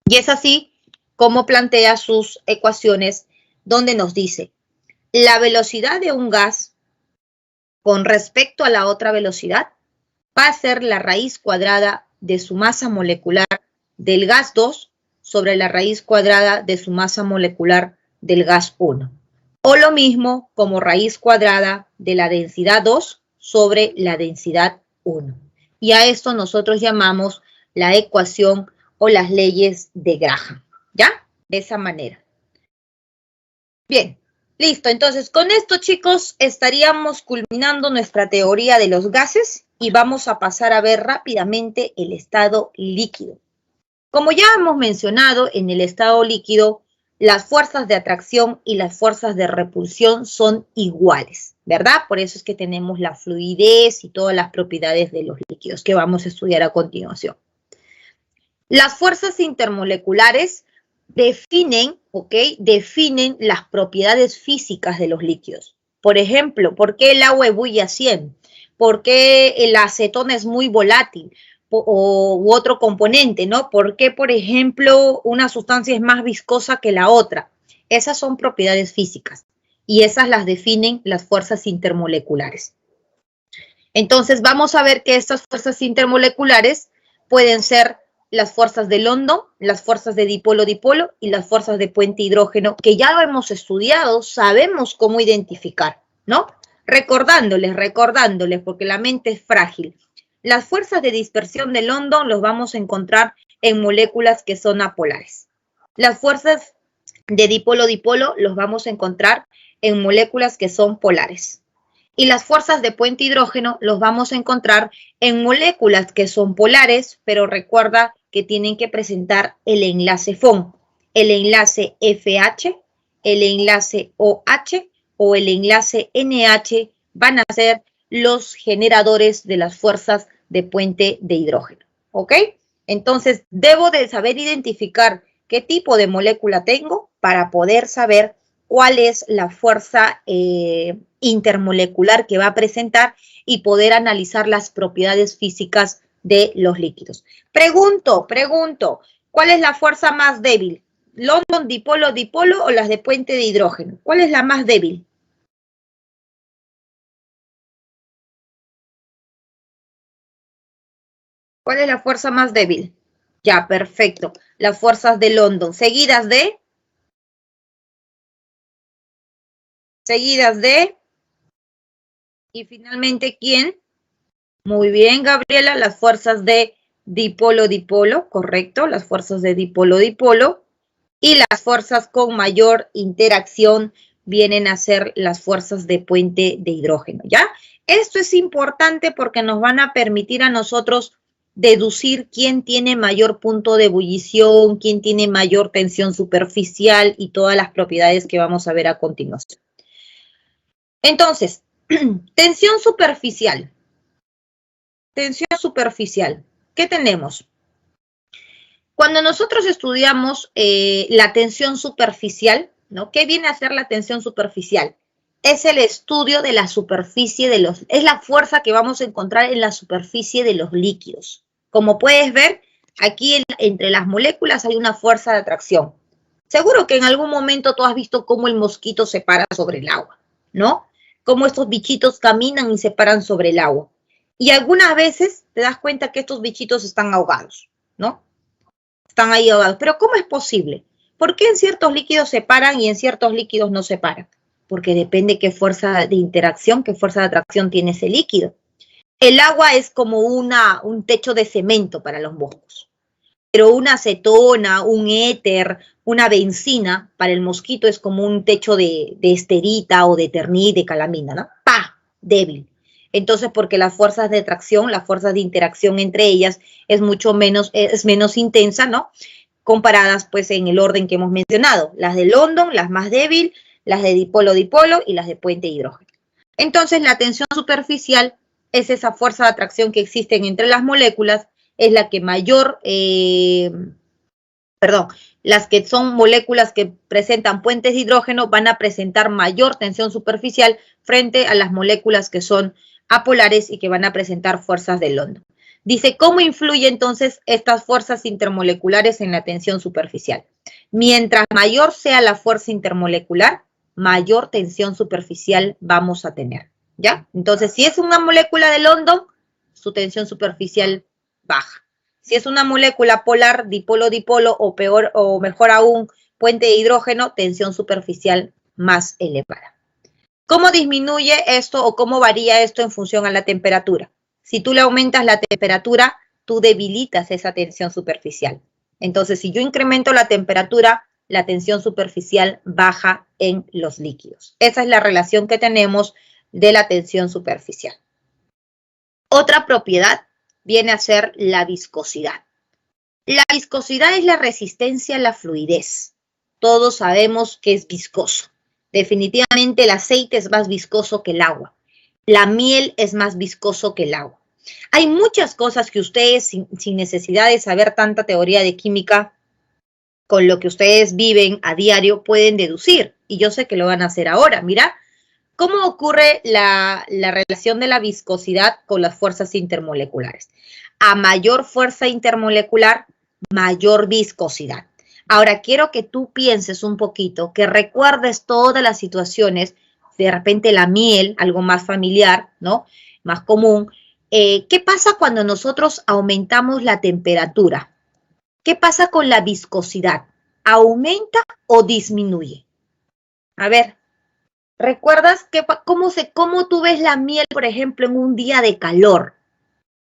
Y es así como plantea sus ecuaciones donde nos dice la velocidad de un gas con respecto a la otra velocidad va a ser la raíz cuadrada de su masa molecular del gas 2 sobre la raíz cuadrada de su masa molecular del gas 1. O lo mismo como raíz cuadrada de la densidad 2 sobre la densidad 1. Y a esto nosotros llamamos la ecuación o las leyes de Graham. ¿Ya? De esa manera. Bien. Listo, entonces con esto, chicos, estaríamos culminando nuestra teoría de los gases y vamos a pasar a ver rápidamente el estado líquido. Como ya hemos mencionado, en el estado líquido, las fuerzas de atracción y las fuerzas de repulsión son iguales, ¿verdad? Por eso es que tenemos la fluidez y todas las propiedades de los líquidos que vamos a estudiar a continuación. Las fuerzas intermoleculares definen las propiedades físicas de los líquidos. Por ejemplo, ¿por qué el agua ebulle a 100? ¿Por qué el acetona es muy volátil? U otro componente, ¿no? ¿Por qué, por ejemplo, una sustancia es más viscosa que la otra? Esas son propiedades físicas y esas las definen las fuerzas intermoleculares. Entonces, vamos a ver que estas fuerzas intermoleculares pueden ser las fuerzas de London, las fuerzas de dipolo-dipolo y las fuerzas de puente hidrógeno, que ya lo hemos estudiado, sabemos cómo identificar, ¿no? Recordándoles, porque la mente es frágil. Las fuerzas de dispersión de London los vamos a encontrar en moléculas que son apolares. Las fuerzas de dipolo-dipolo los vamos a encontrar en moléculas que son polares. Y las fuerzas de puente hidrógeno los vamos a encontrar en moléculas que son polares, pero recuerda que tienen que presentar el enlace FON, el enlace FH, el enlace OH o el enlace NH van a ser los generadores de las fuerzas de puente de hidrógeno, ¿ok? Entonces, debo de saber identificar qué tipo de molécula tengo para poder saber cuál es la fuerza intermolecular que va a presentar y poder analizar las propiedades físicas de los líquidos. Pregunto, ¿cuál es la fuerza más débil? ¿London, dipolo, dipolo o las de puente de hidrógeno? ¿Cuál es la más débil? ¿Cuál es la fuerza más débil? Ya, perfecto. Las fuerzas de London, seguidas de... Y finalmente, ¿quién? Muy bien, Gabriela, las fuerzas de dipolo-dipolo, correcto, las fuerzas de dipolo-dipolo. Y las fuerzas con mayor interacción vienen a ser las fuerzas de puente de hidrógeno, ¿ya? Esto es importante porque nos van a permitir a nosotros deducir quién tiene mayor punto de ebullición, quién tiene mayor tensión superficial y todas las propiedades que vamos a ver a continuación. Entonces, tensión superficial. Tensión superficial. ¿Qué tenemos? Cuando nosotros estudiamos la tensión superficial, ¿no? ¿Qué viene a ser la tensión superficial? Es el estudio de la superficie de los... Es la fuerza que vamos a encontrar en la superficie de los líquidos. Como puedes ver, aquí entre las moléculas hay una fuerza de atracción. Seguro que en algún momento tú has visto cómo el mosquito se para sobre el agua, ¿no? Cómo estos bichitos caminan y se paran sobre el agua. Y algunas veces te das cuenta que estos bichitos están ahogados, ¿no? Están ahí ahogados. Pero ¿cómo es posible? ¿Por qué en ciertos líquidos se paran y en ciertos líquidos no se paran? Porque depende qué fuerza de interacción, qué fuerza de atracción tiene ese líquido. El agua es como un techo de cemento para los moscos. Pero una acetona, un éter, una benzina, para el mosquito es como un techo de esterita o de eternit, de calamina, ¿no? ¡Pah! Débil. Entonces, porque las fuerzas de atracción, las fuerzas de interacción entre ellas es menos intensa, ¿no? Comparadas, pues, en el orden que hemos mencionado. Las de London, las más débiles, las de dipolo-dipolo y las de puente de hidrógeno. Entonces, la tensión superficial es esa fuerza de atracción que existen entre las moléculas, es la que mayor, las que son moléculas que presentan puentes de hidrógeno van a presentar mayor tensión superficial frente a las moléculas que son apolares y que van a presentar fuerzas de London. Dice, ¿cómo influye entonces estas fuerzas intermoleculares en la tensión superficial? Mientras mayor sea la fuerza intermolecular, mayor tensión superficial vamos a tener, ¿ya? Entonces, si es una molécula de London, su tensión superficial baja. Si es una molécula polar, dipolo-dipolo o peor o mejor aún, puente de hidrógeno, tensión superficial más elevada. ¿Cómo disminuye esto o cómo varía esto en función a la temperatura? Si tú le aumentas la temperatura, tú debilitas esa tensión superficial. Entonces, si yo incremento la temperatura, la tensión superficial baja en los líquidos. Esa es la relación que tenemos de la tensión superficial. Otra propiedad viene a ser la viscosidad. La viscosidad es la resistencia a la fluidez. Todos sabemos que es viscoso. Definitivamente el aceite es más viscoso que el agua. La miel es más viscoso que el agua. Hay muchas cosas que ustedes, sin necesidad de saber tanta teoría de química, con lo que ustedes viven a diario, pueden deducir. Y yo sé que lo van a hacer ahora. Mira, ¿cómo ocurre la relación de la viscosidad con las fuerzas intermoleculares? A mayor fuerza intermolecular, mayor viscosidad. Ahora, quiero que tú pienses un poquito, que recuerdes todas las situaciones, de repente la miel, algo más familiar, ¿no? Más común. ¿Qué pasa cuando nosotros aumentamos la temperatura? ¿Qué pasa con la viscosidad? ¿Aumenta o disminuye? A ver, ¿recuerdas cómo tú ves la miel, por ejemplo, en un día de calor?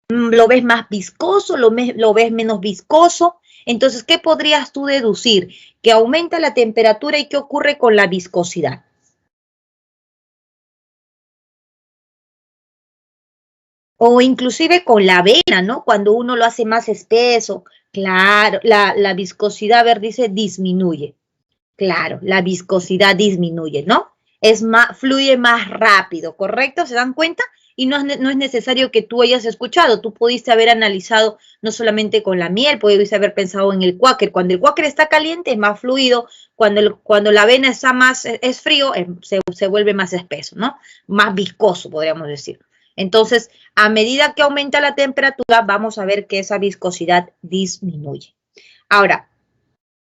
¿Lo ves más viscoso? ¿Lo ves menos viscoso? Entonces, ¿qué podrías tú deducir? Que aumenta la temperatura y ¿qué ocurre con la viscosidad? O inclusive con la avena, ¿no? Cuando uno lo hace más espeso, claro, la viscosidad, a ver, dice disminuye. Claro, la viscosidad disminuye, ¿no? Fluye más rápido, ¿correcto? ¿Se dan cuenta? y no es necesario que tú hayas escuchado. Tú pudiste haber analizado no solamente con la miel, pudiste haber pensado en el cuáquer. Cuando el cuáquer está caliente es más fluido, cuando la avena está es frío, se vuelve más espeso, ¿no? Más viscoso, podríamos decir. Entonces, a medida que aumenta la temperatura, vamos a ver que esa viscosidad disminuye. Ahora,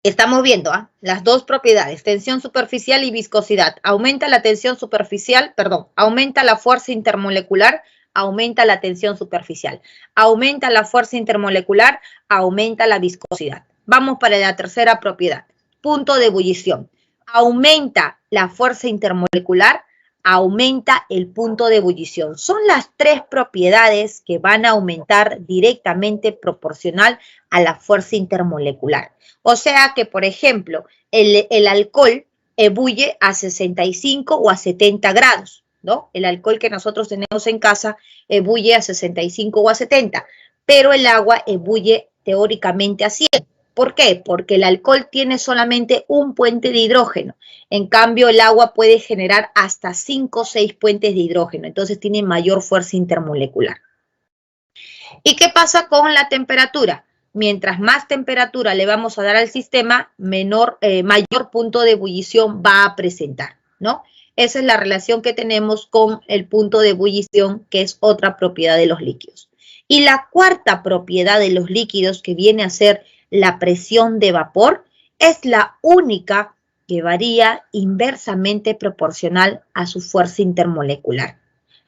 estamos viendo las dos propiedades, tensión superficial y viscosidad. Aumenta la tensión superficial, aumenta la fuerza intermolecular, aumenta la tensión superficial. Aumenta la fuerza intermolecular, aumenta la viscosidad. Vamos para la tercera propiedad, punto de ebullición. Aumenta la fuerza intermolecular, aumenta el punto de ebullición. Son las tres propiedades que van a aumentar directamente proporcional a la fuerza intermolecular. O sea que, por ejemplo, el alcohol ebulle a 65 o a 70 grados, ¿no? El alcohol que nosotros tenemos en casa ebulle a 65 o a 70, pero el agua ebulle teóricamente a 100. ¿Por qué? Porque el alcohol tiene solamente un puente de hidrógeno. En cambio, el agua puede generar hasta 5 o 6 puentes de hidrógeno. Entonces, tiene mayor fuerza intermolecular. ¿Y qué pasa con la temperatura? Mientras más temperatura le vamos a dar al sistema, mayor punto de ebullición va a presentar, ¿no? Esa es la relación que tenemos con el punto de ebullición, que es otra propiedad de los líquidos. Y la cuarta propiedad de los líquidos, que viene a ser la presión de vapor, es la única que varía inversamente proporcional a su fuerza intermolecular.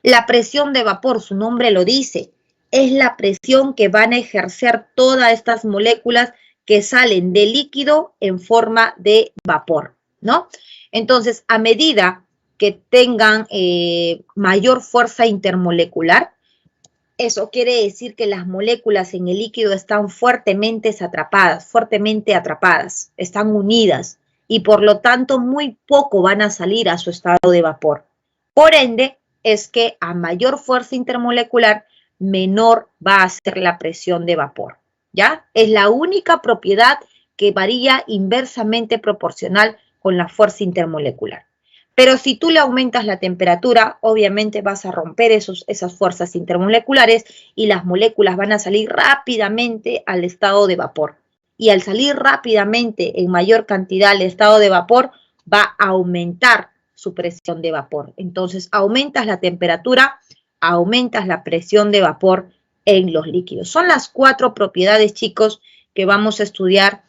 La presión de vapor, su nombre lo dice, es la presión que van a ejercer todas estas moléculas que salen del líquido en forma de vapor, ¿no? Entonces, a medida que tengan mayor fuerza intermolecular, eso quiere decir que las moléculas en el líquido están fuertemente atrapadas, están unidas y por lo tanto muy poco van a salir a su estado de vapor. Por ende, es que a mayor fuerza intermolecular, menor va a ser la presión de vapor, ¿ya? Es la única propiedad que varía inversamente proporcional con la fuerza intermolecular. Pero si tú le aumentas la temperatura, obviamente vas a romper esas fuerzas intermoleculares y las moléculas van a salir rápidamente al estado de vapor. Y al salir rápidamente en mayor cantidad al estado de vapor, va a aumentar su presión de vapor. Entonces, aumentas la temperatura, aumentas la presión de vapor en los líquidos. Son las 4 propiedades, chicos, que vamos a estudiar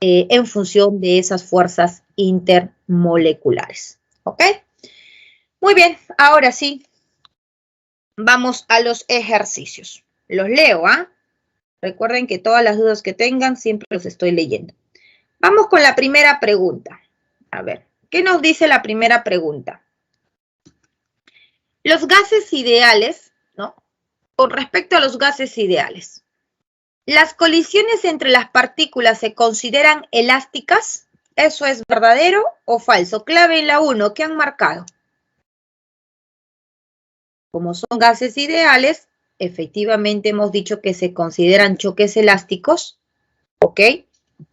en función de esas fuerzas intermoleculares. ¿Ok? Muy bien, ahora sí, vamos a los ejercicios. Los leo, ¿ah? Recuerden que todas las dudas que tengan, siempre los estoy leyendo. Vamos con la primera pregunta. A ver, ¿qué nos dice la primera pregunta? Los gases ideales, ¿no? Con respecto a los gases ideales, ¿las colisiones entre las partículas se consideran elásticas? ¿Eso es verdadero o falso? Clave en la 1, ¿qué han marcado? Como son gases ideales, efectivamente hemos dicho que se consideran choques elásticos, ¿ok?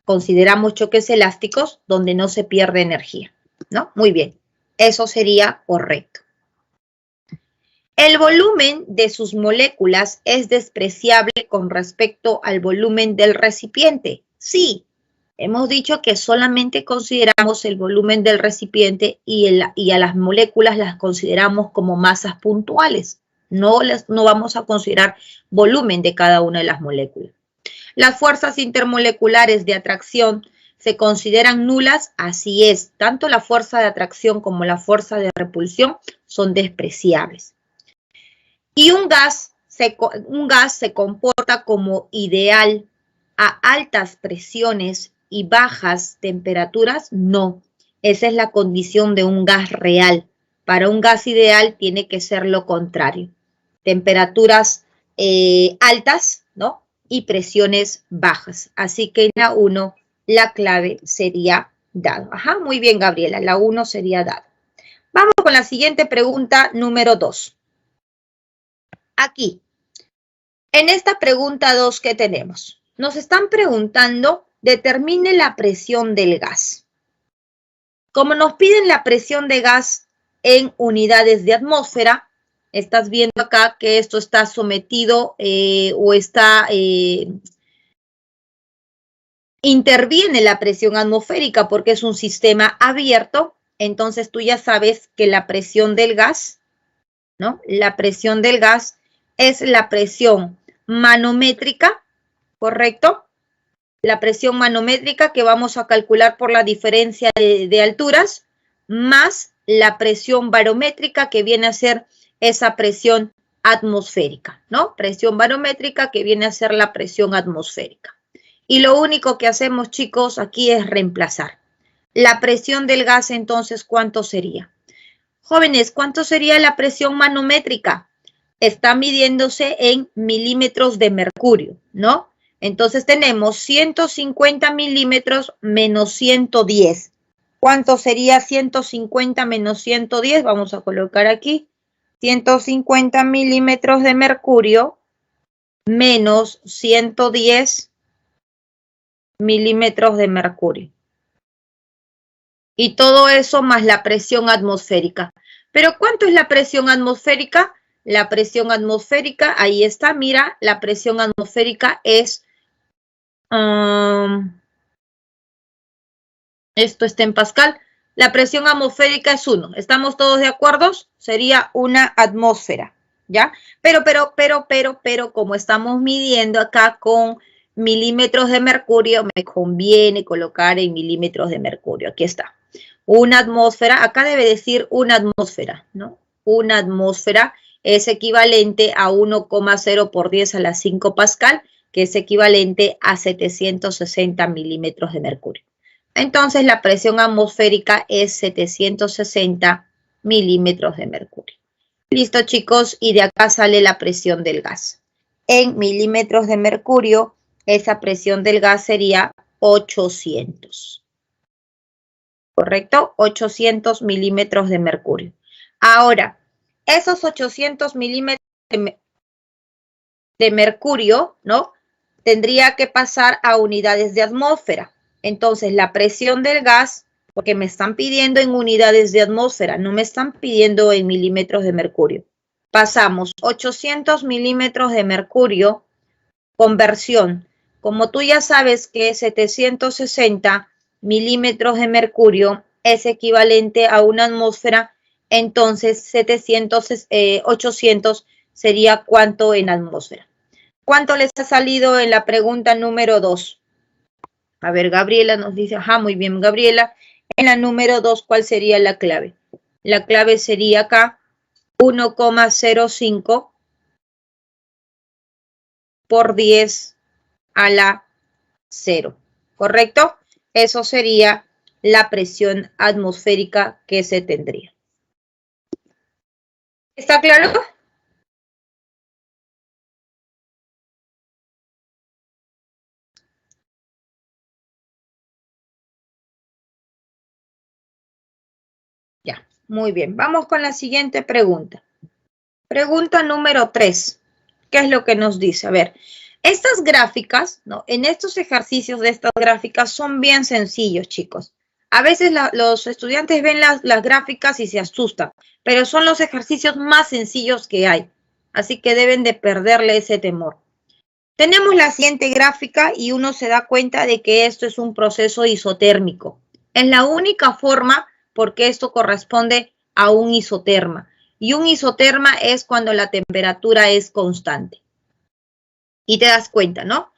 Consideramos choques elásticos donde no se pierde energía, ¿no? Muy bien, eso sería correcto. El volumen de sus moléculas es despreciable con respecto al volumen del recipiente. Sí, hemos dicho que solamente consideramos el volumen del recipiente y a las moléculas las consideramos como masas puntuales. No vamos a considerar volumen de cada una de las moléculas. Las fuerzas intermoleculares de atracción se consideran nulas, así es. Tanto la fuerza de atracción como la fuerza de repulsión son despreciables. Y un gas se comporta como ideal a altas presiones y bajas temperaturas, no. Esa es la condición de un gas real. Para un gas ideal tiene que ser lo contrario. Temperaturas altas, ¿no? Y presiones bajas. Así que en la 1 la clave sería dado. Ajá, muy bien, Gabriela. La 1 sería dado. Vamos con la siguiente pregunta, número 2. Aquí, en esta pregunta 2 que tenemos, nos están preguntando, determine la presión del gas. Como nos piden la presión de gas en unidades de atmósfera, Estás viendo acá que esto está sometido o está... interviene la presión atmosférica porque es un sistema abierto. Entonces tú ya sabes que la presión del gas, ¿no? La presión del gas es la presión manométrica, ¿correcto? La presión manométrica que vamos a calcular por la diferencia de alturas, más la presión barométrica que viene a ser esa presión atmosférica, ¿no? Presión barométrica que viene a ser la presión atmosférica. Y lo único que hacemos, chicos, aquí es reemplazar. La presión del gas, entonces, ¿cuánto sería? Jóvenes, ¿cuánto sería la presión manométrica? Está midiéndose en milímetros de mercurio, ¿no? Entonces tenemos 150 milímetros menos 110. ¿Cuánto sería 150 menos 110? Vamos a colocar aquí 150 milímetros de mercurio menos 110 milímetros de mercurio. Y todo eso más la presión atmosférica. ¿Pero cuánto es la presión atmosférica? La presión atmosférica, ahí está, mira, la presión atmosférica es... esto está en Pascal. La presión atmosférica es 1. ¿Estamos todos de acuerdo? Sería una atmósfera, ¿ya? Pero, como estamos midiendo acá con milímetros de mercurio, me conviene colocar en milímetros de mercurio. Aquí está. Una atmósfera, acá debe decir una atmósfera, ¿no? Una atmósfera es equivalente a 1,0 por 10 a la 5 Pascal, que es equivalente a 760 milímetros de mercurio. Entonces, la presión atmosférica es 760 milímetros de mercurio. Listo, chicos, y de acá sale la presión del gas. En milímetros de mercurio, esa presión del gas sería 800. ¿Correcto? 800 milímetros de mercurio. Ahora, esos 800 milímetros de mercurio, ¿no? Tendría que pasar a unidades de atmósfera. Entonces, la presión del gas, porque me están pidiendo en unidades de atmósfera, no me están pidiendo en milímetros de mercurio. Pasamos 800 milímetros de mercurio, conversión. Como tú ya sabes que 760 milímetros de mercurio es equivalente a una atmósfera, entonces 800 sería ¿cuánto en atmósfera? ¿Cuánto les ha salido en la pregunta número 2? A ver, Gabriela nos dice, ajá, muy bien, Gabriela. En la número 2, ¿cuál sería la clave? La clave sería acá 1,05 por 10 a la 0, ¿correcto? Eso sería la presión atmosférica que se tendría. ¿Está claro? Ya, muy bien. Vamos con la siguiente pregunta. Pregunta número 3. ¿Qué es lo que nos dice? A ver, estas gráficas, ¿no? En estos ejercicios de estas gráficas son bien sencillos, chicos. A veces los estudiantes ven las gráficas y se asustan, pero son los ejercicios más sencillos que hay. Así que deben de perderle ese temor. Tenemos la siguiente gráfica y uno se da cuenta de que esto es un proceso isotérmico. Es la única forma porque esto corresponde a un isoterma. Y un isoterma es cuando la temperatura es constante. Y te das cuenta, ¿no?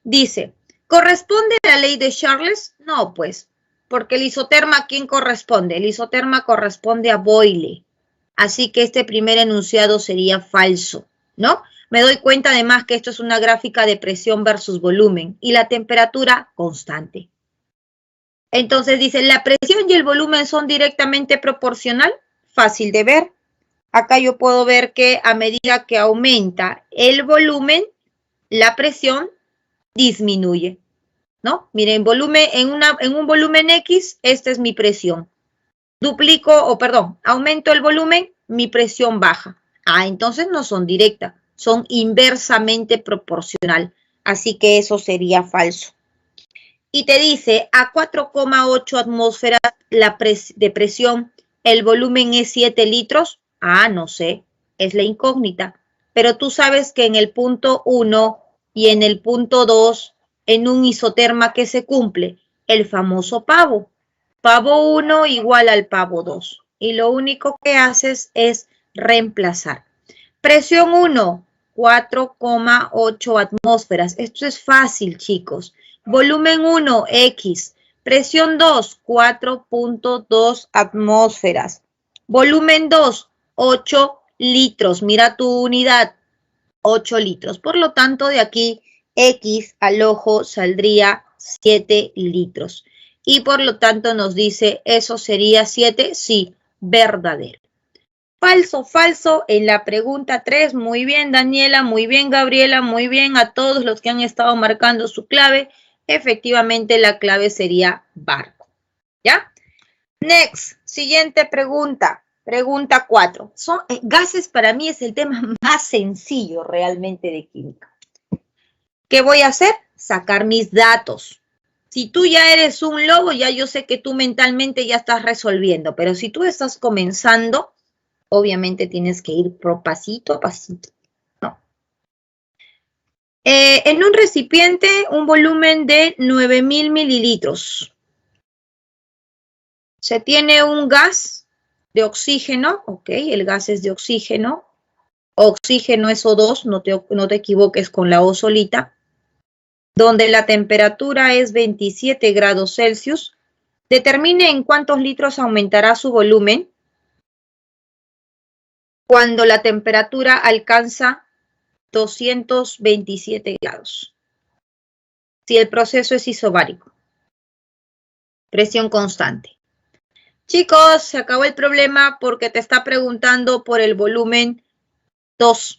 Dice, ¿corresponde a la ley de Charles? No, pues, porque el isoterma, ¿a quién corresponde? El isoterma corresponde a Boyle. Así que este primer enunciado sería falso, ¿no? Me doy cuenta además que esto es una gráfica de presión versus volumen y la temperatura constante. Entonces dice, ¿la presión y el volumen son directamente proporcional? Fácil de ver. Acá yo puedo ver que a medida que aumenta el volumen, la presión disminuye, ¿no? Miren, volumen, en un volumen X, esta es mi presión. Aumento el volumen, mi presión baja. Ah, entonces no son directas, son inversamente proporcional. Así que eso sería falso. Y te dice, a 4,8 atmósferas de presión, ¿el volumen es 7 litros? Ah, no sé. es la incógnita. Pero tú sabes que en el punto 1 y en el punto 2, en un isoterma que se cumple, el famoso pavo. Pavo 1 igual al pavo 2. Y lo único que haces es reemplazar. Presión 1, 4,8 atmósferas. Esto es fácil, chicos. Volumen 1, X. Presión 2, 4,2 atmósferas. Volumen 2, 8 litros. Mira tu unidad, 8 litros. Por lo tanto, de aquí, X al ojo saldría 7 litros. Y por lo tanto nos dice, ¿eso sería 7? Sí, verdadero. Falso, falso en la pregunta 3. Muy bien, Daniela, muy bien, Gabriela, muy bien a todos los que han estado marcando su clave. Efectivamente, la clave sería barco. ¿Ya? Next, siguiente pregunta. Pregunta 4. Gases para mí es el tema más sencillo realmente de química. ¿Qué voy a hacer? Sacar mis datos. Si tú ya eres un lobo, ya yo sé que tú mentalmente ya estás resolviendo, pero si tú estás comenzando, obviamente tienes que ir pasito a pasito, ¿no? En un recipiente, un volumen de 9,000 mililitros. Se tiene un gas de oxígeno, ok, el gas es de oxígeno. Oxígeno es O2, no te equivoques con la O solita. Donde la temperatura es 27 grados Celsius. Determine en cuántos litros aumentará su volumen cuando la temperatura alcanza 227 grados. Si el proceso es isobárico. Presión constante. Chicos, se acabó el problema porque te está preguntando por el volumen 2.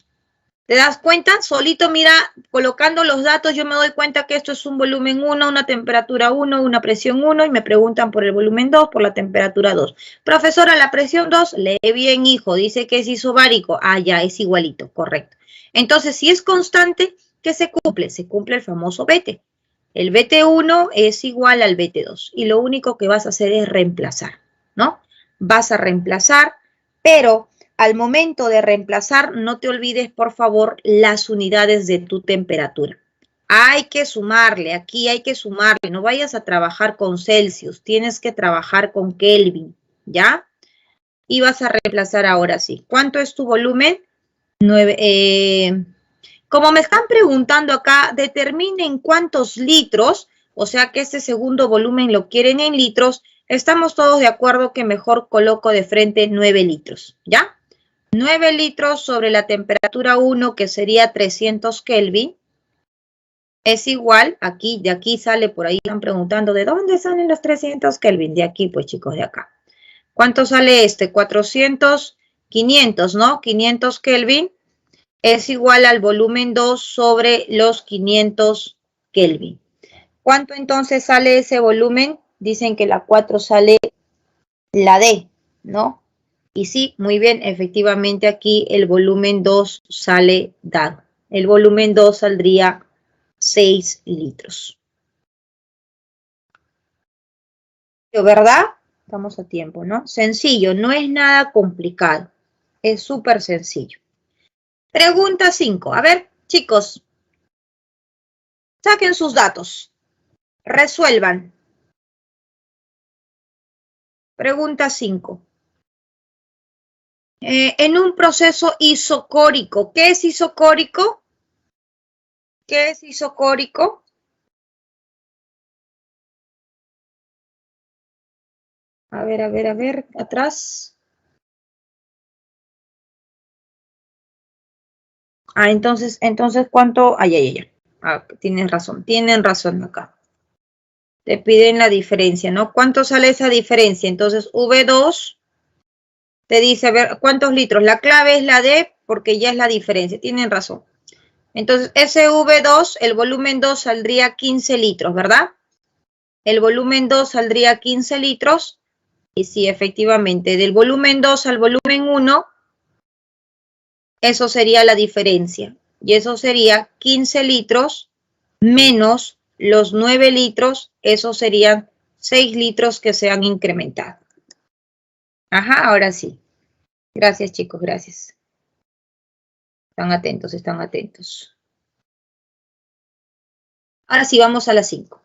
¿Te das cuenta? Solito, mira, colocando los datos, yo me doy cuenta que esto es un volumen 1, una temperatura 1, una presión 1, y me preguntan por el volumen 2, por la temperatura 2. Profesora, la presión 2, lee bien, hijo, dice que es isobárico. Ah, ya, es igualito, correcto. Entonces, si es constante, ¿qué se cumple? Se cumple el famoso vete. El VT1 es igual al VT2, y lo único que vas a hacer es reemplazar, ¿no? Vas a reemplazar, pero al momento de reemplazar, no te olvides, por favor, las unidades de tu temperatura. Hay que sumarle, aquí hay que sumarle. No vayas a trabajar con Celsius, tienes que trabajar con Kelvin, ¿ya? Y vas a reemplazar ahora sí. ¿Cuánto es tu volumen? 9. Como me están preguntando acá, determinen cuántos litros, o sea que este segundo volumen lo quieren en litros, estamos todos de acuerdo que mejor coloco de frente 9 litros, ¿ya? 9 litros sobre la temperatura 1, que sería 300 Kelvin, es igual, aquí, de aquí sale, por ahí están preguntando, ¿de dónde salen los 300 Kelvin? De aquí, pues chicos, de acá. ¿Cuánto sale este? 400, 500, ¿no? 500 Kelvin es igual al volumen 2 sobre los 500 Kelvin. ¿Cuánto entonces sale ese volumen? Dicen que la 4 sale la D, ¿no? Y sí, muy bien, efectivamente aquí el volumen 2 sale dado. El volumen 2 saldría 6 litros. ¿Verdad? Estamos a tiempo, ¿no? Sencillo, no es nada complicado. Es súper sencillo. Pregunta 5. A ver, chicos, saquen sus datos. Resuelvan. Pregunta 5. En un proceso isocórico, ¿qué es isocórico? ¿Qué es isocórico? A ver, atrás. Ah, entonces, ¿cuánto? Ay. Ah, tienen razón acá. Te piden la diferencia, ¿no? ¿Cuánto sale esa diferencia? Entonces, V2 te dice, a ver, ¿cuántos litros? La clave es la D porque ya es la diferencia. Tienen razón. Entonces, ese V2, el volumen 2 saldría 15 litros, ¿verdad? El volumen 2 saldría 15 litros. Y sí, efectivamente, del volumen 2 al volumen 1, eso sería la diferencia. Y eso sería 15 litros menos los 9 litros, eso serían 6 litros que se han incrementado. Ajá, ahora sí. Gracias, chicos, gracias. Están atentos, están atentos. Ahora sí, vamos a las 5.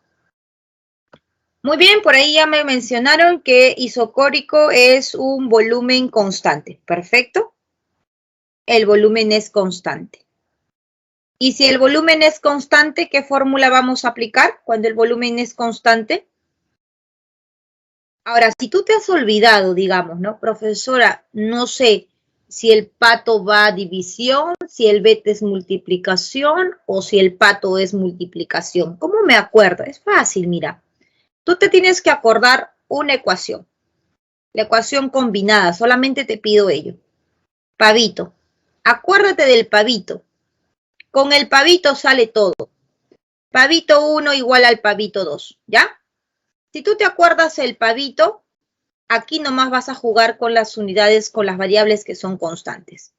Muy bien, por ahí ya me mencionaron que isocórico es un volumen constante. Perfecto. El volumen es constante. Y si el volumen es constante, ¿qué fórmula vamos a aplicar cuando el volumen es constante? Ahora, si tú te has olvidado, digamos, ¿no? Profesora, no sé si el pato va a división, si el beta es multiplicación o si el pato es multiplicación. ¿Cómo me acuerdo? Es fácil, mira. Tú te tienes que acordar una ecuación. La ecuación combinada, solamente te pido ello. Pavito. Acuérdate del pavito. Con el pavito sale todo. Pavito 1 igual al pavito 2, ¿ya? Si tú te acuerdas el pavito, aquí nomás vas a jugar con las unidades, con las variables que son constantes.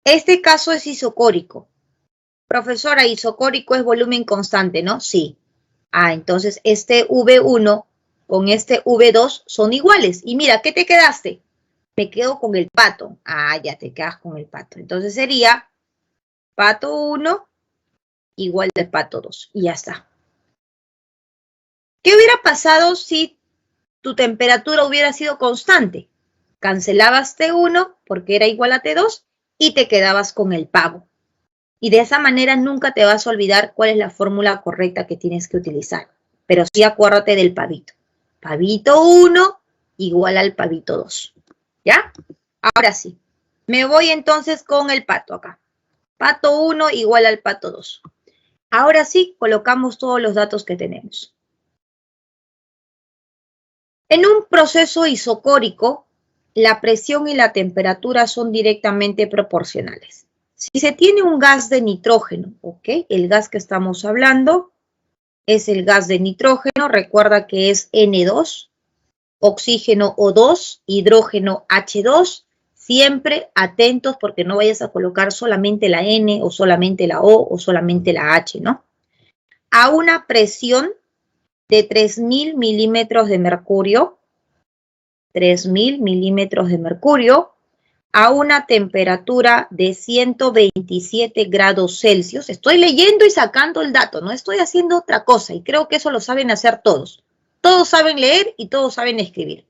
Este caso es isocórico. Profesora, isocórico es volumen constante, ¿no? Sí. Ah, entonces este V1 con este V2 son iguales. Y mira, ¿qué te quedaste? Me quedo con el pato. Ah, ya te quedas con el pato. Entonces sería pato 1 igual al pato 2. Y ya está. ¿Qué hubiera pasado si tu temperatura hubiera sido constante? Cancelabas T1 porque era igual a T2 y te quedabas con el pavo. Y de esa manera nunca te vas a olvidar cuál es la fórmula correcta que tienes que utilizar. Pero sí acuérdate del pavito. Pavito 1 igual al pavito 2. ¿Ya? Ahora sí. Me voy entonces con el pato acá. Pato 1 igual al pato 2. Ahora sí, colocamos todos los datos que tenemos. En un proceso isocórico, la presión y la temperatura son directamente proporcionales. Si se tiene un gas de nitrógeno, ¿ok? El gas que estamos hablando es el gas de nitrógeno, recuerda que es N2, oxígeno O2, hidrógeno H2, siempre atentos porque no vayas a colocar solamente la N o solamente la O o solamente la H, ¿no? A una presión de 3000 milímetros de mercurio, 3000 milímetros de mercurio, a una temperatura de 127 grados Celsius. Estoy leyendo y sacando el dato, no estoy haciendo otra cosa y creo que eso lo saben hacer todos. Todos saben leer y todos saben escribir.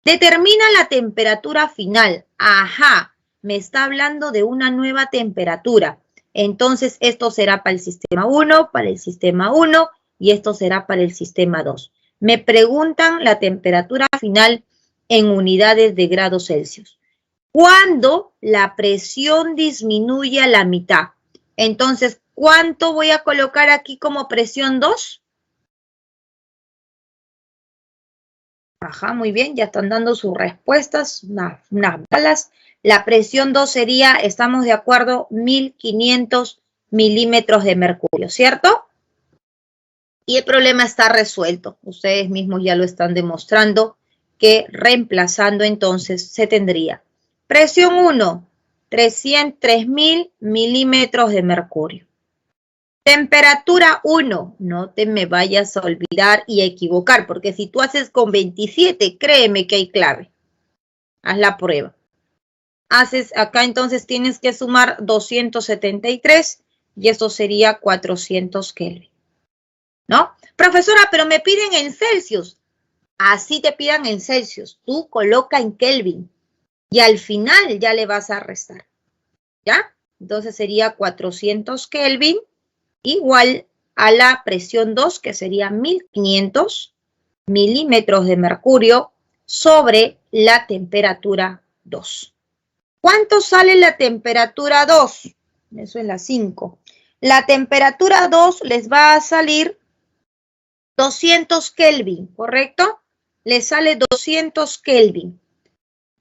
Determina la temperatura final. Ajá, me está hablando de una nueva temperatura. Entonces, esto será para el sistema 1, para el sistema 1 y esto será para el sistema 2. Me preguntan la temperatura final en unidades de grados Celsius. Cuando la presión disminuye a la mitad. Entonces, ¿cuánto voy a colocar aquí como presión 2? Ajá, muy bien, ya están dando sus respuestas, unas balas. La presión 2 sería, estamos de acuerdo, 1500 milímetros de mercurio, ¿cierto? Y el problema está resuelto. Ustedes mismos ya lo están demostrando que reemplazando entonces se tendría presión 1, 3000 milímetros de mercurio. Temperatura 1, no te me vayas a olvidar y a equivocar, porque si tú haces con 27, créeme que hay clave. Haz la prueba. Haces acá entonces tienes que sumar 273 y eso sería 400 Kelvin. ¿No? Profesora, pero me piden en Celsius. Así te pidan en Celsius. Tú coloca en Kelvin y al final ya le vas a restar. ¿Ya? Entonces sería 400 Kelvin igual a la presión 2, que sería 1500 milímetros de mercurio sobre la temperatura 2. ¿Cuánto sale la temperatura 2? Eso es la 5. La temperatura 2 les va a salir 200 Kelvin, ¿correcto? Les sale 200 Kelvin.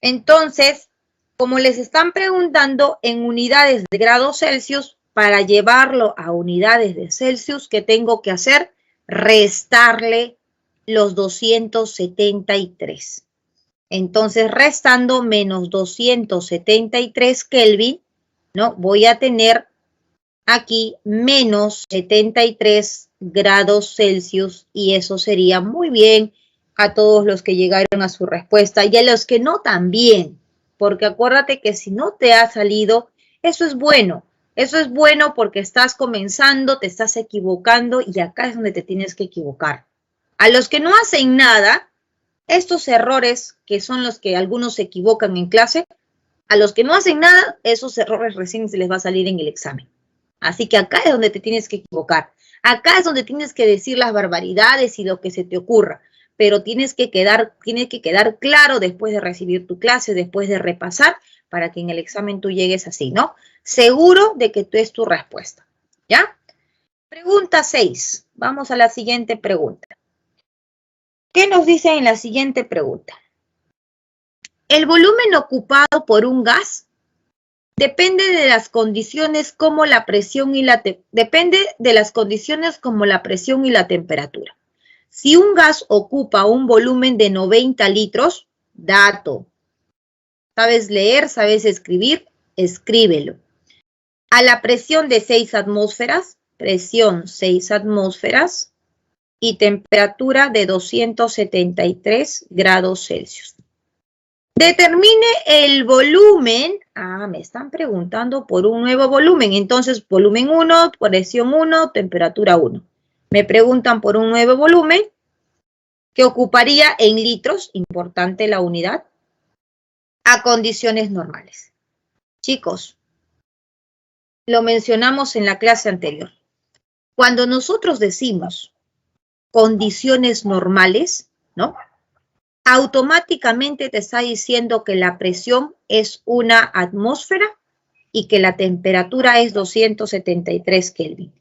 Entonces, como les están preguntando en unidades de grados Celsius, para llevarlo a unidades de Celsius, ¿qué tengo que hacer? Restarle los 273. Entonces, restando menos 273 Kelvin, ¿no? Voy a tener aquí menos 73 grados Celsius y eso sería muy bien a todos los que llegaron a su respuesta y a los que no también, porque acuérdate que si no te ha salido Eso es bueno. Eso es bueno porque estás comenzando, te estás equivocando y acá es donde te tienes que equivocar. A los que no hacen nada, estos errores que son los que algunos se equivocan en clase, a los que no hacen nada, esos errores recién se les va a salir en el examen. Así que acá es donde te tienes que equivocar. Acá es donde tienes que decir las barbaridades y lo que se te ocurra. Pero tiene que quedar claro después de recibir tu clase, después de repasar, para que en el examen tú llegues así, ¿no? Seguro de que tú es tu respuesta, ¿ya? Pregunta 6. Vamos a la siguiente pregunta. ¿Qué nos dice en la siguiente pregunta? El volumen ocupado por un gas depende de las condiciones como la presión y la temperatura. Si un gas ocupa un volumen de 90 litros, dato. ¿Sabes leer? ¿Sabes escribir? Escríbelo. A la presión de 6 atmósferas, presión 6 atmósferas y temperatura de 273 grados Celsius. Determine el volumen. Me están preguntando por un nuevo volumen. Entonces, volumen 1, presión 1, temperatura 1. Me preguntan por un nuevo volumen que ocuparía en litros, importante la unidad, a condiciones normales. Chicos, lo mencionamos en la clase anterior. Cuando nosotros decimos condiciones normales, ¿no? Automáticamente te está diciendo que la presión es una atmósfera y que la temperatura es 273 Kelvin.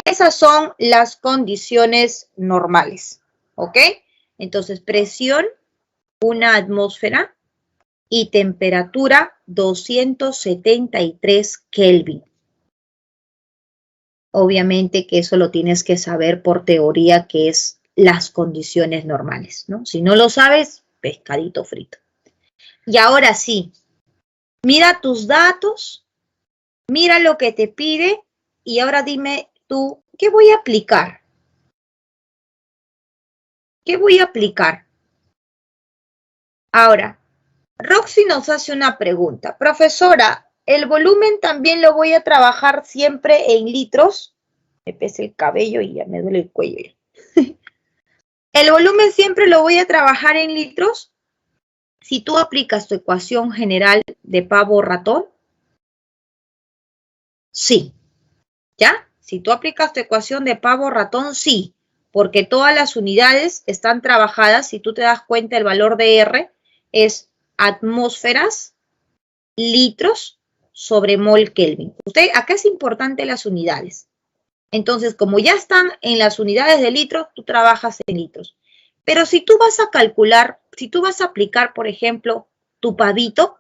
Esas son las condiciones normales, ¿ok? Entonces, presión, una atmósfera y temperatura 273 Kelvin. Obviamente que eso lo tienes que saber por teoría, que es las condiciones normales, ¿no? Si no lo sabes, pescadito frito. Y ahora sí, mira tus datos, mira lo que te pide y ahora dime tú, ¿qué voy a aplicar? ¿Qué voy a aplicar? Ahora, Roxy nos hace una pregunta. Profesora, ¿el volumen también lo voy a trabajar siempre en litros? Me pesa el cabello y ya me duele el cuello. ¿El volumen siempre lo voy a trabajar en litros? Si tú aplicas tu ecuación general de pavo-ratón, sí. ¿Ya? Si tú aplicas tu ecuación de pavo-ratón, sí. Porque todas las unidades están trabajadas. Si tú te das cuenta, el valor de R es atmósferas, litros sobre mol Kelvin. Acá es importante las unidades. Entonces, como ya están en las unidades de litros, tú trabajas en litros. Pero si tú vas a calcular, si tú vas a aplicar, por ejemplo, tu pavito,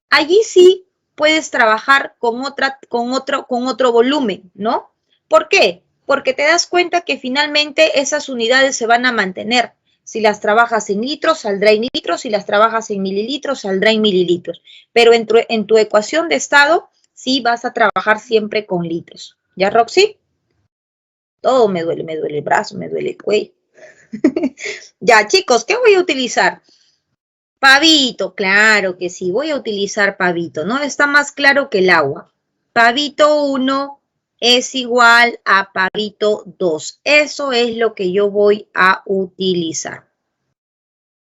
allí sí puedes trabajar con otro volumen, ¿no? ¿Por qué? Porque te das cuenta que finalmente esas unidades se van a mantener. Si las trabajas en litros, saldrá en litros. Si las trabajas en mililitros, saldrá en mililitros. Pero en tu ecuación de estado, sí vas a trabajar siempre con litros. ¿Ya, Roxy? Todo me duele el brazo, me duele el cuello. Ya, chicos, ¿qué voy a utilizar? Pavito, claro que sí, voy a utilizar pavito, ¿no? Está más claro que el agua. Pavito 1 es igual a pavito 2. Eso es lo que yo voy a utilizar.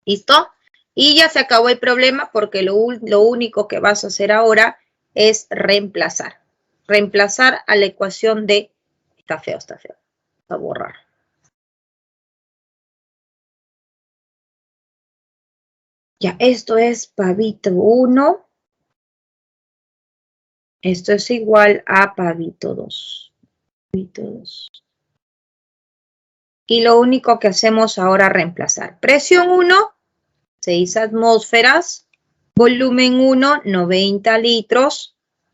¿Listo? Y ya se acabó el problema porque lo único que vas a hacer ahora es reemplazar. Reemplazar a la ecuación de... Está feo. A borrar. Ya, esto es pavito 1. Esto es igual a pavito 2. Pavito 2. Y lo único que hacemos ahora es reemplazar. Presión 1, 6 atmósferas. Volumen 1, 90 litros.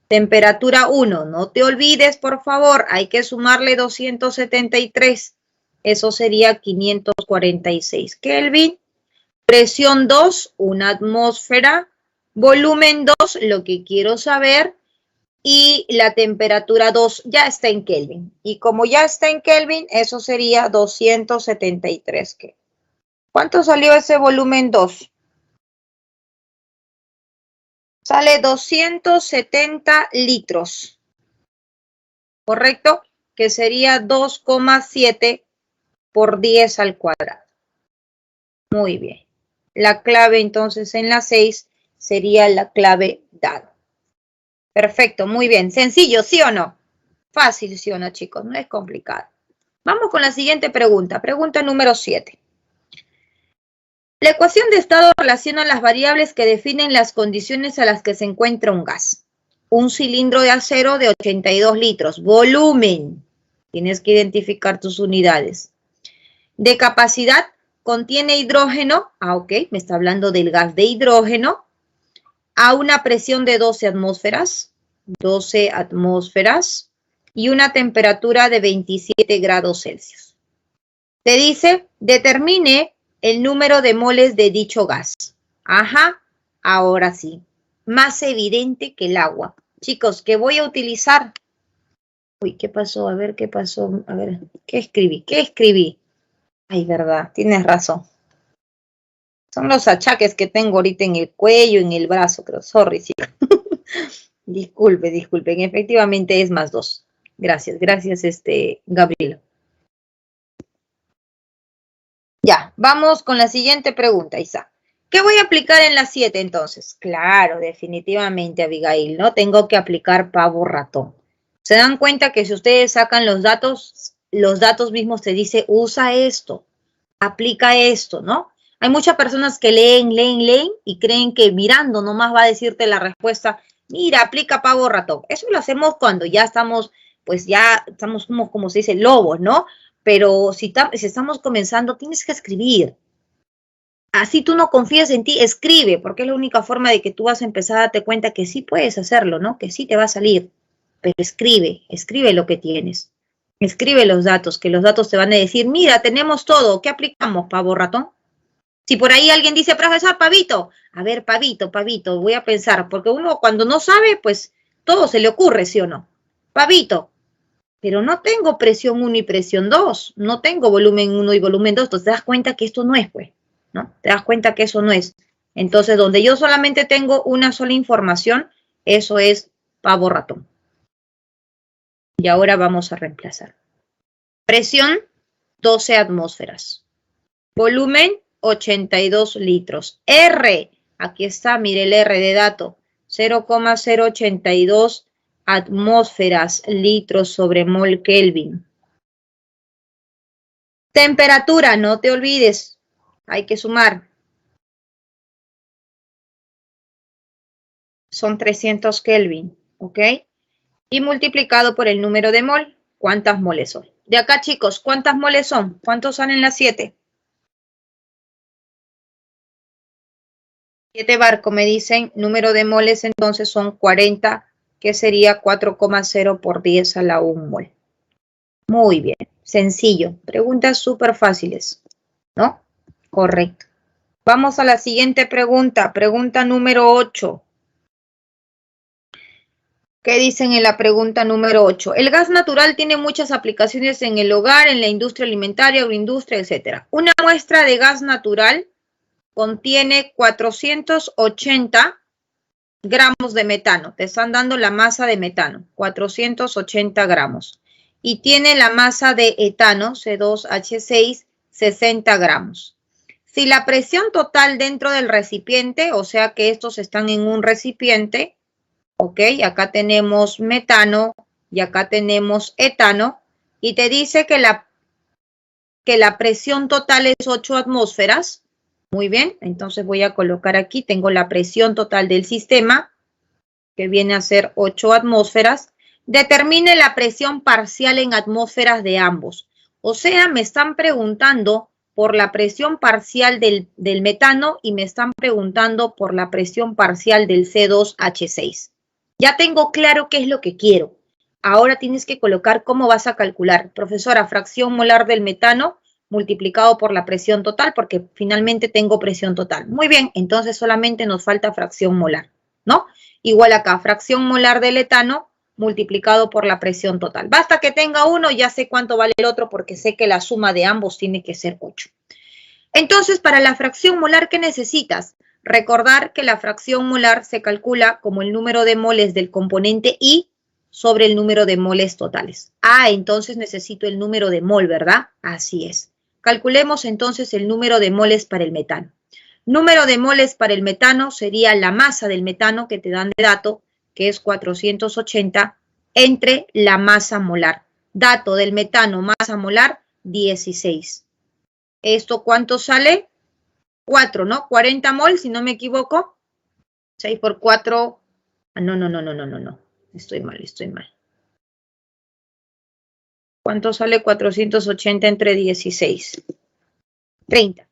Temperatura 1. No te olvides, por favor, hay que sumarle 273. Eso sería 546 Kelvin. Presión 2, 1 atmósfera. Volumen 2, lo que quiero saber. Y la temperatura 2 ya está en Kelvin. Y como ya está en Kelvin, eso sería 273 Kelvin. ¿Cuánto salió ese volumen 2? Sale 270 litros. ¿Correcto? Que sería 2,7 por 10 al cuadrado. Muy bien. La clave entonces en la 6 sería la clave dado. Perfecto, muy bien. Sencillo, ¿sí o no? Fácil, ¿sí o no, chicos? No es complicado. Vamos con la siguiente pregunta. Pregunta número 7. La ecuación de estado relaciona las variables que definen las condiciones a las que se encuentra un gas. Un cilindro de acero de 82 litros. Volumen. Tienes que identificar tus unidades. De capacidad, contiene hidrógeno. Ok, me está hablando del gas de hidrógeno. A una presión de 12 atmósferas. 12 atmósferas. Y una temperatura de 27 grados Celsius. Te dice, determine el número de moles de dicho gas. Ajá, ahora sí. Más evidente que el agua. Chicos, ¿qué voy a utilizar? Uy, ¿qué pasó? A ver, ¿qué pasó? A ver, ¿qué escribí? ¿Qué escribí? Ay, verdad, tienes razón. Son los achaques que tengo ahorita en el cuello, en el brazo, creo. Sorry, sí. Disculpen. Efectivamente es más 2. Gracias, Gabriela. Ya, vamos con la siguiente pregunta, Isa. ¿Qué voy a aplicar en la 7 entonces? Claro, definitivamente, Abigail, ¿no? Tengo que aplicar pavo ratón. ¿Se dan cuenta que si ustedes sacan los datos mismos te dice, usa esto, aplica esto, ¿no? Hay muchas personas que leen y creen que mirando nomás va a decirte la respuesta, mira, aplica pavo ratón. Eso lo hacemos cuando ya estamos, pues ya estamos como se dice, lobos, ¿no? Pero si estamos comenzando, tienes que escribir. Así tú no confías en ti, escribe, porque es la única forma de que tú vas a empezar a darte cuenta que sí puedes hacerlo, ¿no? Que sí te va a salir. Pero escribe lo que tienes. Escribe los datos, que los datos te van a decir, mira, tenemos todo, ¿qué aplicamos, pavo ratón? Si por ahí alguien dice, profesor, pavito, a ver, pavito, voy a pensar, porque uno cuando no sabe, pues todo se le ocurre, ¿sí o no? Pavito, pero no tengo presión 1 y presión 2, no tengo volumen 1 y volumen 2, entonces te das cuenta que esto no es, pues, ¿no? Te das cuenta que eso no es. Entonces, donde yo solamente tengo una sola información, eso es pavo ratón. Y ahora vamos a reemplazar. Presión, 12 atmósferas. Volumen, 82 litros. R, aquí está, mire el R de dato, 0,082 atmósferas, litros sobre mol Kelvin. Temperatura, no te olvides, hay que sumar. Son 300 Kelvin, ¿ok? Y multiplicado por el número de mol, ¿cuántas moles son? De acá, chicos, ¿cuántas moles son? ¿Cuántos salen las 7? 7 barco, me dicen, número de moles entonces son 40, que sería 4,0 por 10 a la 1 mol. Muy bien, sencillo. Preguntas súper fáciles, ¿no? Correcto. Vamos a la siguiente pregunta, pregunta número 8. ¿Qué dicen en la pregunta número 8? El gas natural tiene muchas aplicaciones en el hogar, en la industria alimentaria, agroindustria, etc. Una muestra de gas natural contiene 480 gramos de metano. Te están dando la masa de metano, 480 gramos. Y tiene la masa de etano, C2H6, 60 gramos. Si la presión total dentro del recipiente, o sea que estos están en un recipiente, ok, acá tenemos metano y acá tenemos etano, y te dice que la presión total es 8 atmósferas. Muy bien, entonces voy a colocar aquí, tengo la presión total del sistema, que viene a ser 8 atmósferas. Determine la presión parcial en atmósferas de ambos. O sea, me están preguntando por la presión parcial del metano y me están preguntando por la presión parcial del C2H6. Ya tengo claro qué es lo que quiero. Ahora tienes que colocar cómo vas a calcular. Profesora, fracción molar del metano multiplicado por la presión total, porque finalmente tengo presión total. Muy bien, entonces solamente nos falta fracción molar, ¿no? Igual acá, fracción molar del etano multiplicado por la presión total. Basta que tenga uno, ya sé cuánto vale el otro, porque sé que la suma de ambos tiene que ser 8. Entonces, para la fracción molar, ¿qué necesitas? Recordar que la fracción molar se calcula como el número de moles del componente I sobre el número de moles totales. Entonces necesito el número de mol, ¿verdad? Así es. Calculemos entonces el número de moles para el metano. Número de moles para el metano sería la masa del metano que te dan de dato, que es 480, entre la masa molar. Dato del metano, masa molar, 16. ¿Esto cuánto sale? 4, ¿no? 40 mol, si no me equivoco. 6 por 4. No. Estoy mal. ¿Cuánto sale 480 entre 16? 30.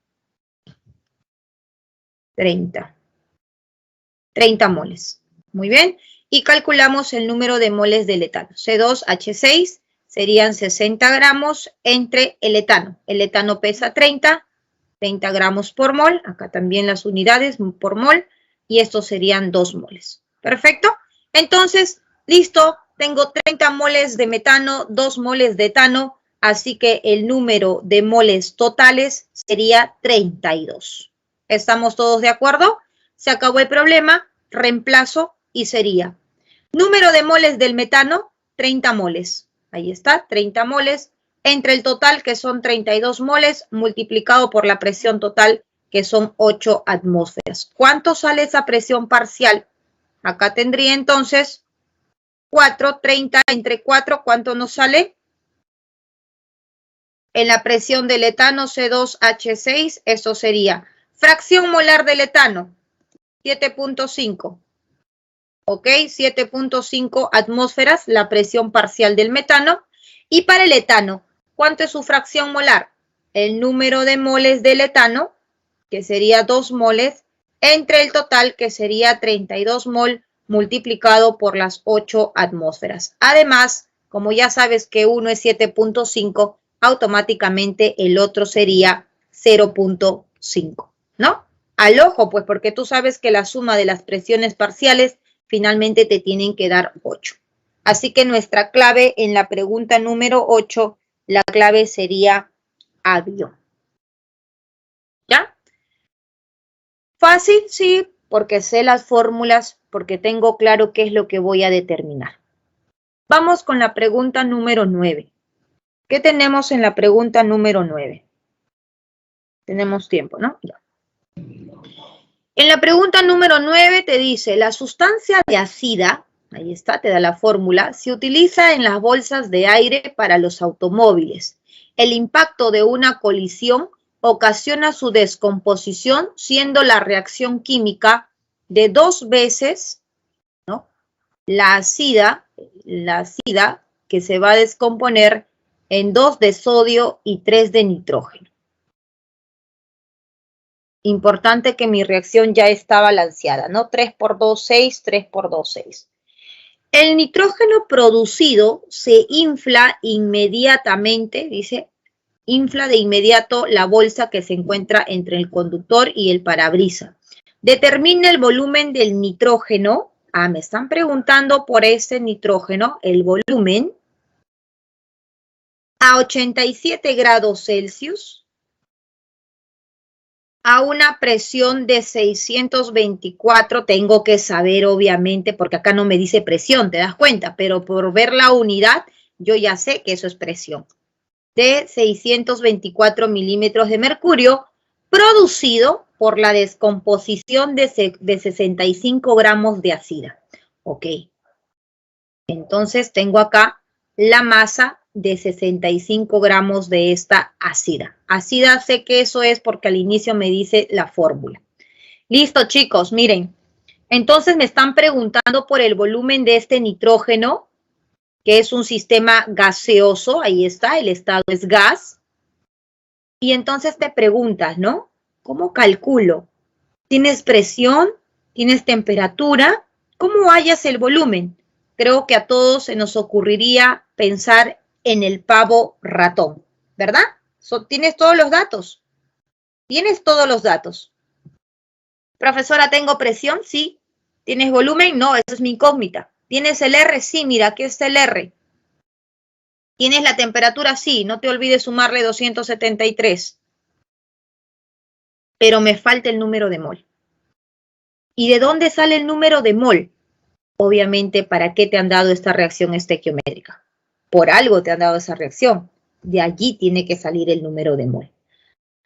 30 moles. Muy bien. Y calculamos el número de moles del etano. C2H6 serían 60 gramos entre el etano. El etano pesa 30 gramos por mol. Acá también las unidades por mol. Y estos serían 2 moles. Perfecto. Entonces, listo. Tengo 30 moles de metano, 2 moles de etano. Así que el número de moles totales sería 32. ¿Estamos todos de acuerdo? Se acabó el problema, reemplazo y sería número de moles del metano, 30 moles. Ahí está, 30 moles entre el total, que son 32 moles, multiplicado por la presión total, que son 8 atmósferas. ¿Cuánto sale esa presión parcial? Acá tendría entonces 4, 30 entre 4, ¿cuánto nos sale? En la presión del etano C2H6, eso sería fracción molar del etano, 7.5. ¿Ok? 7.5 atmósferas, la presión parcial del metano. Y para el etano, ¿cuánto es su fracción molar? El número de moles del etano, que sería 2 moles, entre el total, que sería 32 mol, multiplicado por las 8 atmósferas. Además, como ya sabes que uno es 7.5, automáticamente el otro sería 0.5, ¿no? Al ojo, pues, porque tú sabes que la suma de las presiones parciales finalmente te tienen que dar 8. Así que nuestra clave en la pregunta número 8, la clave sería avión. ¿Ya? Fácil, sí, porque sé las fórmulas, porque tengo claro qué es lo que voy a determinar. Vamos con la pregunta número 9. ¿Qué tenemos en la pregunta número 9? Tenemos tiempo, ¿no? Ya. En la pregunta número 9 te dice, la sustancia de ácida, ahí está, te da la fórmula, se utiliza en las bolsas de aire para los automóviles. El impacto de una colisión ocasiona su descomposición, siendo la reacción química de 2 veces, ¿no?, la ácida que se va a descomponer en 2 de sodio y 3 de nitrógeno. Importante que mi reacción ya está balanceada, ¿no? 3 por 2, 6, 3 por 2, 6. El nitrógeno producido se infla inmediatamente, dice, infla de inmediato la bolsa que se encuentra entre el conductor y el parabrisas. Determina el volumen del nitrógeno. Me están preguntando por ese nitrógeno, el volumen, a 87 grados Celsius, a una presión de 624, tengo que saber obviamente, porque acá no me dice presión, te das cuenta, pero por ver la unidad, yo ya sé que eso es presión, de 624 milímetros de mercurio, producido por la descomposición de 65 gramos de ácida. Ok. Entonces tengo acá la masa de 65 gramos de esta ácida. Ácida sé que eso es porque al inicio me dice la fórmula. Listo, chicos, miren. Entonces me están preguntando por el volumen de este nitrógeno, que es un sistema gaseoso. Ahí está, el estado es gas. Y entonces te preguntas, ¿no? ¿Cómo calculo? ¿Tienes presión? ¿Tienes temperatura? ¿Cómo hallas el volumen? Creo que a todos se nos ocurriría pensar en el pavo ratón, ¿verdad? ¿Tienes todos los datos? ¿Tienes todos los datos? Profesora, ¿tengo presión? Sí. ¿Tienes volumen? No, eso es mi incógnita. ¿Tienes el R? Sí, mira, aquí está el R. ¿Tienes la temperatura? Sí, no te olvides sumarle 273. Pero me falta el número de mol. ¿Y de dónde sale el número de mol? Obviamente, ¿para qué te han dado esta reacción estequiométrica? Por algo te han dado esa reacción. De allí tiene que salir el número de mol.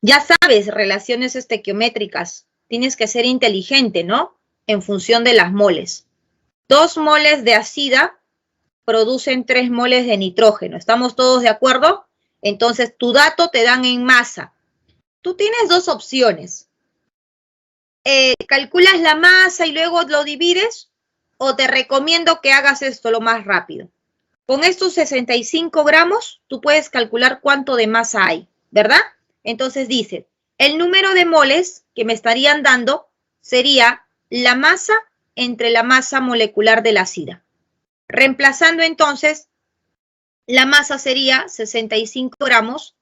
Ya sabes, relaciones estequiométricas. Tienes que ser inteligente, ¿no? En función de las moles. 2 moles de ácida producen 3 moles de nitrógeno. ¿Estamos todos de acuerdo? Entonces, tu dato te dan en masa. Tú tienes 2 opciones. ¿Calculas la masa y luego lo divides? O te recomiendo que hagas esto lo más rápido. Con estos 65 gramos, tú puedes calcular cuánto de masa hay, ¿verdad? Entonces dice, el número de moles que me estarían dando sería la masa entre la masa molecular de la ácida. Reemplazando entonces, la masa sería 65 gramos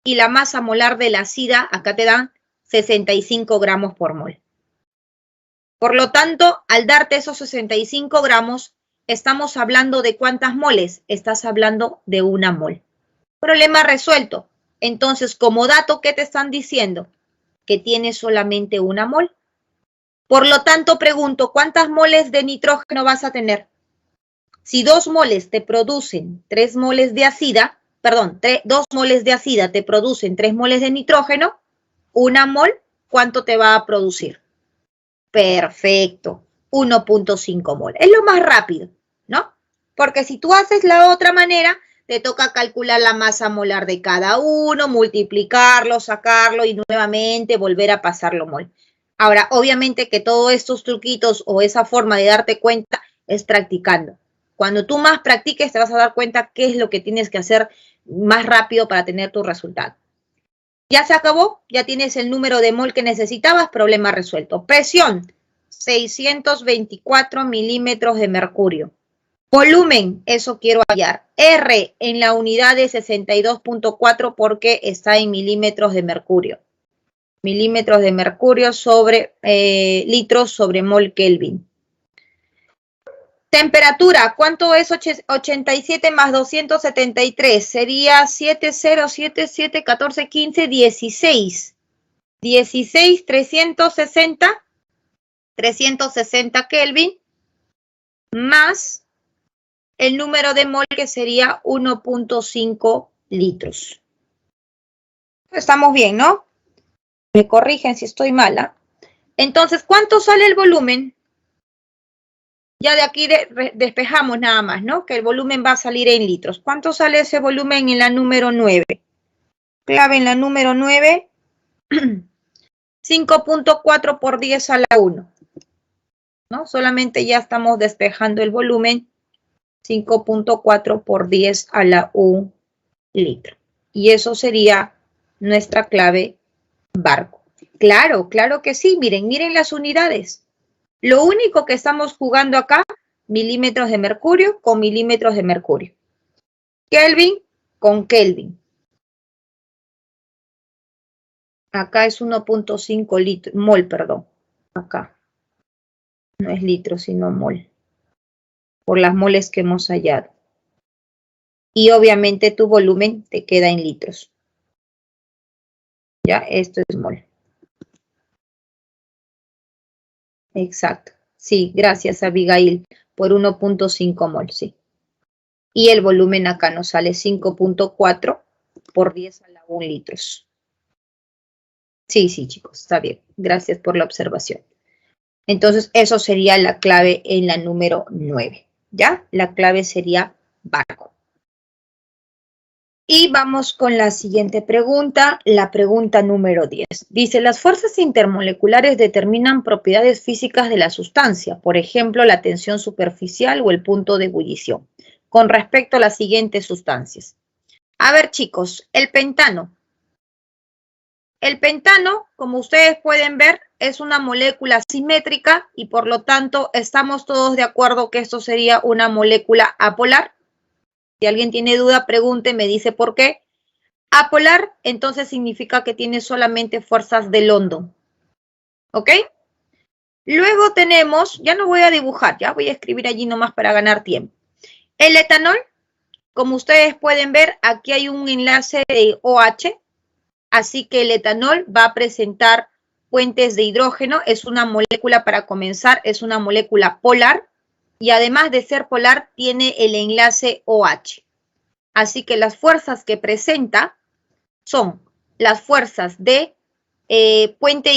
y la masa molar de la ácida, acá te dan 65 gramos por mol. Por lo tanto, al darte esos 65 gramos, estamos hablando de ¿cuántas moles? Estás hablando de 1 mol. Problema resuelto. Entonces, como dato, ¿qué te están diciendo? Que tienes solamente 1 mol. Por lo tanto, pregunto, ¿cuántas moles de nitrógeno vas a tener? Si 2 moles te producen 3 moles de ácida, 2 moles de ácida te producen 3 moles de nitrógeno, 1 mol, ¿cuánto te va a producir? Perfecto, 1.5 mol. Es lo más rápido, ¿no? Porque si tú haces la otra manera, te toca calcular la masa molar de cada uno, multiplicarlo, sacarlo y nuevamente volver a pasarlo mol. Ahora, obviamente que todos estos truquitos o esa forma de darte cuenta es practicando. Cuando tú más practiques, te vas a dar cuenta qué es lo que tienes que hacer más rápido para tener tu resultado. Ya se acabó, ya tienes el número de mol que necesitabas, problema resuelto. Presión, 624 milímetros de mercurio. Volumen, eso quiero hallar. R en la unidad de 62.4 porque está en milímetros de mercurio. Milímetros de mercurio sobre litros sobre mol Kelvin. Temperatura, ¿cuánto es 87 más 273? Sería 7077, 14, 15, 16. 16, 360 Kelvin más el número de mol que sería 1.5 litros. Estamos bien, ¿no? Me corrigen si estoy mala. Entonces, ¿cuánto sale el volumen? Ya de aquí despejamos nada más, ¿no? Que el volumen va a salir en litros. ¿Cuánto sale ese volumen en la número 9? Clave en la número 9, 5.4 por 10 a la 1. ¿No? Solamente ya estamos despejando el volumen, 5.4 por 10 a la 1 litro. Y eso sería nuestra clave barco. Claro, claro que sí. Miren las unidades. Lo único que estamos jugando acá, milímetros de mercurio con milímetros de mercurio. Kelvin con Kelvin. Acá es 1.5 mol, perdón. Acá. No es litro, sino mol. Por las moles que hemos hallado. Y obviamente tu volumen te queda en litros. Ya, esto es mol. Exacto. Sí, gracias Abigail por 1.5 mol, sí. Y el volumen acá nos sale 5.4 por 10 a la 1 litros. Sí, chicos, está bien. Gracias por la observación. Entonces, eso sería la clave en la número 9. ¿Ya? La clave sería barco. Y vamos con la siguiente pregunta, la pregunta número 10. Dice, las fuerzas intermoleculares determinan propiedades físicas de la sustancia, por ejemplo, la tensión superficial o el punto de ebullición, con respecto a las siguientes sustancias. A ver, chicos, el pentano. El pentano, como ustedes pueden ver, es una molécula simétrica y por lo tanto estamos todos de acuerdo que esto sería una molécula apolar. Si alguien tiene duda, pregunte, me dice por qué. Apolar, entonces significa que tiene solamente fuerzas de London. ¿Ok? Luego tenemos, ya no voy a dibujar, ya voy a escribir allí nomás para ganar tiempo. El etanol, como ustedes pueden ver, aquí hay un enlace de OH, así que el etanol va a presentar puentes de hidrógeno. Es una molécula, para comenzar, es una molécula polar y además de ser polar tiene el enlace OH. Así que las fuerzas que presenta son las fuerzas de puente de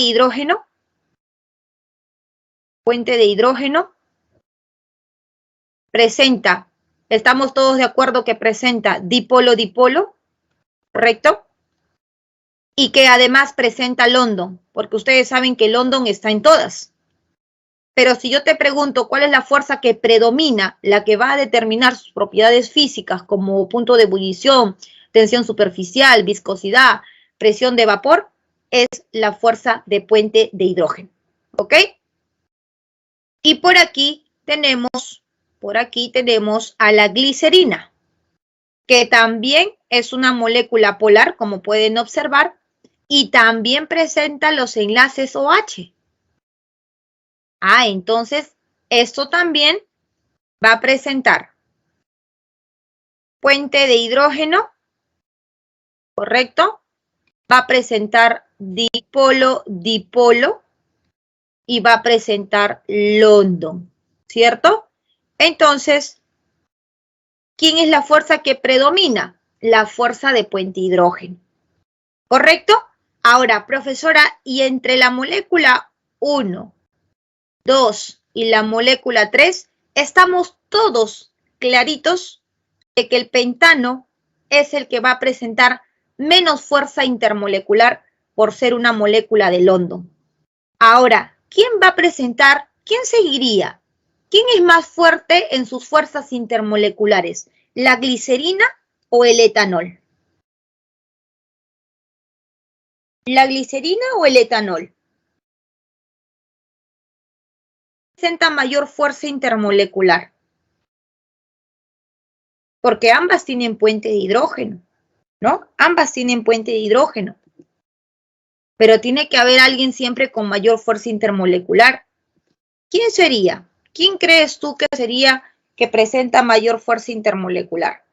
hidrógeno, presenta, estamos todos de acuerdo que presenta dipolo-dipolo, ¿correcto? Y que además presenta London, porque ustedes saben que London está en todas. Pero si yo te pregunto cuál es la fuerza que predomina, la que va a determinar sus propiedades físicas como punto de ebullición, tensión superficial, viscosidad, presión de vapor, es la fuerza de puente de hidrógeno, ¿ok? Y por aquí tenemos a la glicerina, que también es una molécula polar, como pueden observar, y también presenta los enlaces OH. Entonces, esto también va a presentar puente de hidrógeno, ¿correcto? Va a presentar dipolo-dipolo y va a presentar London, ¿cierto? Entonces, ¿quién es la fuerza que predomina? La fuerza de puente de hidrógeno, ¿correcto? Ahora, profesora, y entre la molécula 1, 2 y la molécula 3, estamos todos claritos de que el pentano es el que va a presentar menos fuerza intermolecular por ser una molécula de London. Ahora, ¿quién va a presentar? ¿Quién seguiría? ¿Quién es más fuerte en sus fuerzas intermoleculares? ¿La glicerina o el etanol? ¿La glicerina o el etanol? Presenta mayor fuerza intermolecular, porque ambas tienen puente de hidrógeno, ¿no? Ambas tienen puente de hidrógeno, pero tiene que haber alguien siempre con mayor fuerza intermolecular. ¿Quién sería? ¿Quién crees tú que sería que presenta mayor fuerza intermolecular?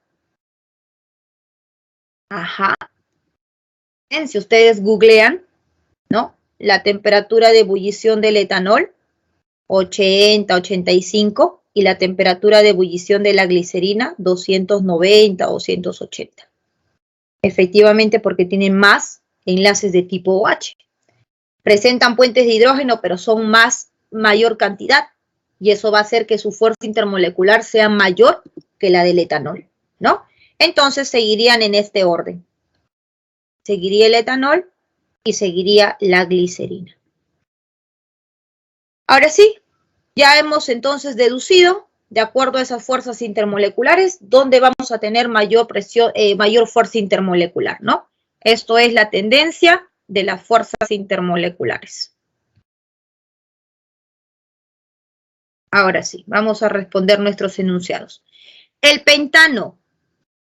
Ajá. Si ustedes googlean, ¿no? La temperatura de ebullición del etanol, 80, 85, y la temperatura de ebullición de la glicerina, 290 o 280. Efectivamente, porque tienen más enlaces de tipo OH. Presentan puentes de hidrógeno, pero son mayor cantidad, y eso va a hacer que su fuerza intermolecular sea mayor que la del etanol, ¿no? Entonces seguirían en este orden. Seguiría el etanol y seguiría la glicerina. Ahora sí, ya hemos entonces deducido, de acuerdo a esas fuerzas intermoleculares, dónde vamos a tener mayor presión, mayor fuerza intermolecular, ¿no? Esto es la tendencia de las fuerzas intermoleculares. Ahora sí, vamos a responder nuestros enunciados. ¿El pentano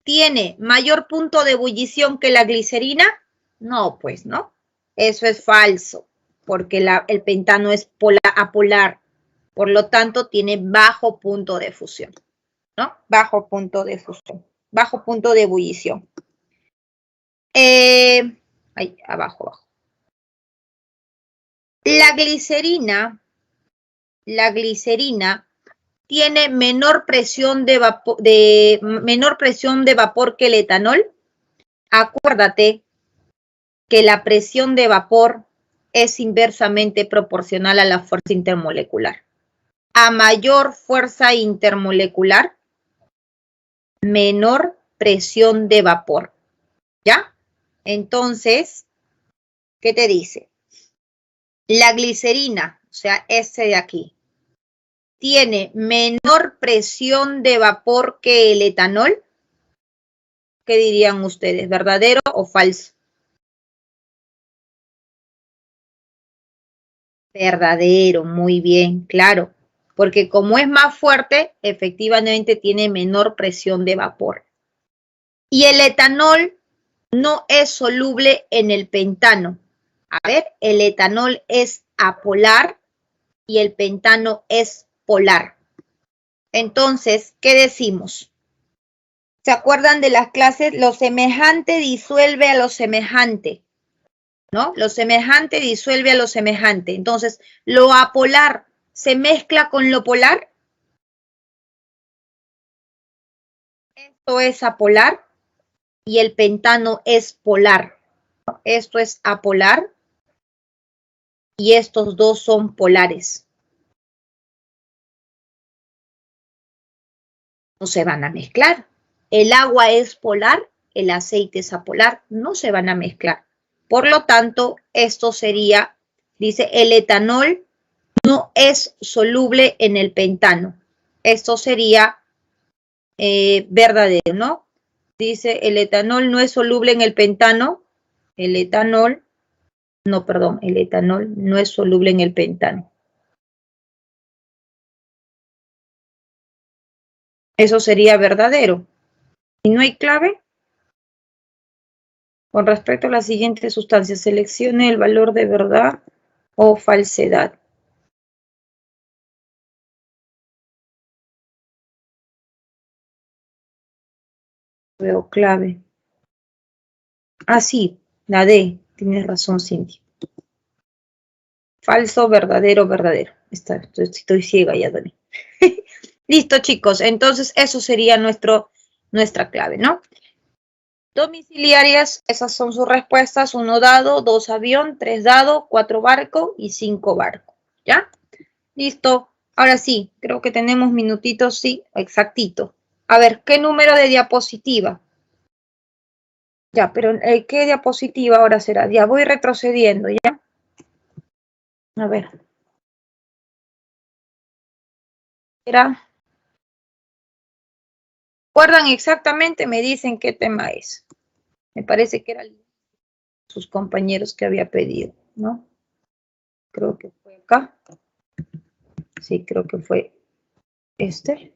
tiene mayor punto de ebullición que la glicerina? No, pues no. Eso es falso, porque el pentano es apolar. Por lo tanto, tiene bajo punto de fusión, ¿no? Bajo punto de fusión, bajo punto de ebullición. Ahí, abajo. La glicerina tiene menor presión de vapor que el etanol. Acuérdate que la presión de vapor es inversamente proporcional a la fuerza intermolecular. A mayor fuerza intermolecular, menor presión de vapor, ¿ya? Entonces, ¿qué te dice? La glicerina, o sea, este de aquí, tiene menor presión de vapor que el etanol. ¿Qué dirían ustedes? ¿Verdadero o falso? Verdadero, muy bien, claro. Porque como es más fuerte, efectivamente tiene menor presión de vapor. Y el etanol no es soluble en el pentano. A ver, el etanol es apolar y el pentano es polar. Entonces, ¿qué decimos? ¿Se acuerdan de las clases? Lo semejante disuelve a lo semejante. ¿no? Lo semejante disuelve a lo semejante. Entonces, lo apolar se mezcla con lo polar. Esto es apolar y el pentano es polar. Esto es apolar y estos dos son polares. No se van a mezclar. El agua es polar, el aceite es apolar, no se van a mezclar. Por lo tanto, esto sería, dice, el etanol no es soluble en el pentano. Esto sería verdadero, ¿no? Dice, el etanol no es soluble en el pentano. El etanol no es soluble en el pentano. Eso sería verdadero. ¿Y no hay clave? Con respecto a la siguiente sustancia, seleccione el valor de verdad o falsedad. Veo clave. Ah, sí, la D. Tienes razón, Cintia. Falso, verdadero, verdadero. Estoy ciega ya, Dani. Listo, chicos. Entonces, eso sería nuestra clave, ¿no? Domiciliarias, esas son sus respuestas. 1 dado, 2 avión, 3 dado, 4 barco y 5 barco. ¿Ya? Listo. Ahora sí, creo que tenemos minutitos, sí, exactito. A ver, ¿qué número de diapositiva? Ya, pero ¿qué diapositiva ahora será? Ya voy retrocediendo, ¿ya? A ver. Era. ¿Recuerdan exactamente? Me dicen qué tema es. Me parece que eran sus compañeros que había pedido, ¿no? Creo que fue acá. Sí, creo que fue este.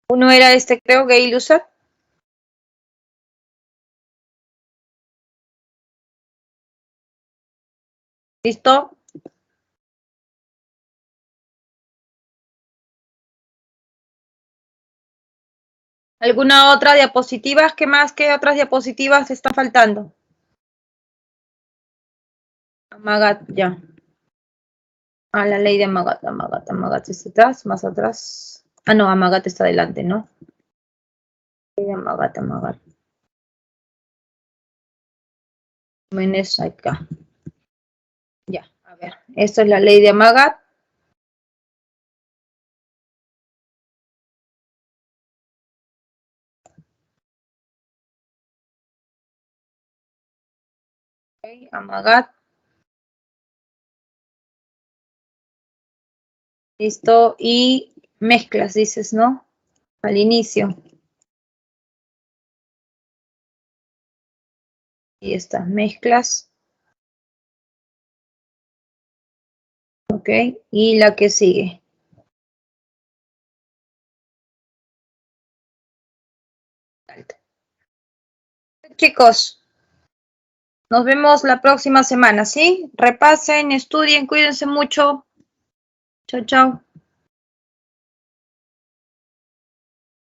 Uno era este, creo, Gay Lusat. ¿Listo? ¿Alguna otra diapositiva? ¿Qué más? ¿Qué otras diapositivas están faltando? Amagat, ya. Ah, la ley de Amagat. Amagat está atrás, más atrás. Ah, no, Amagat está adelante, ¿no? Ley de Amagat. Menes acá. Ya, a ver. Esto es la ley de Amagat. Okay, Amagat. Listo. Y mezclas, dices, ¿no? Al inicio. Y estas mezclas. Ok. Y la que sigue. Chicos, nos vemos la próxima semana, ¿sí? Repasen, estudien, cuídense mucho. Chao, chao.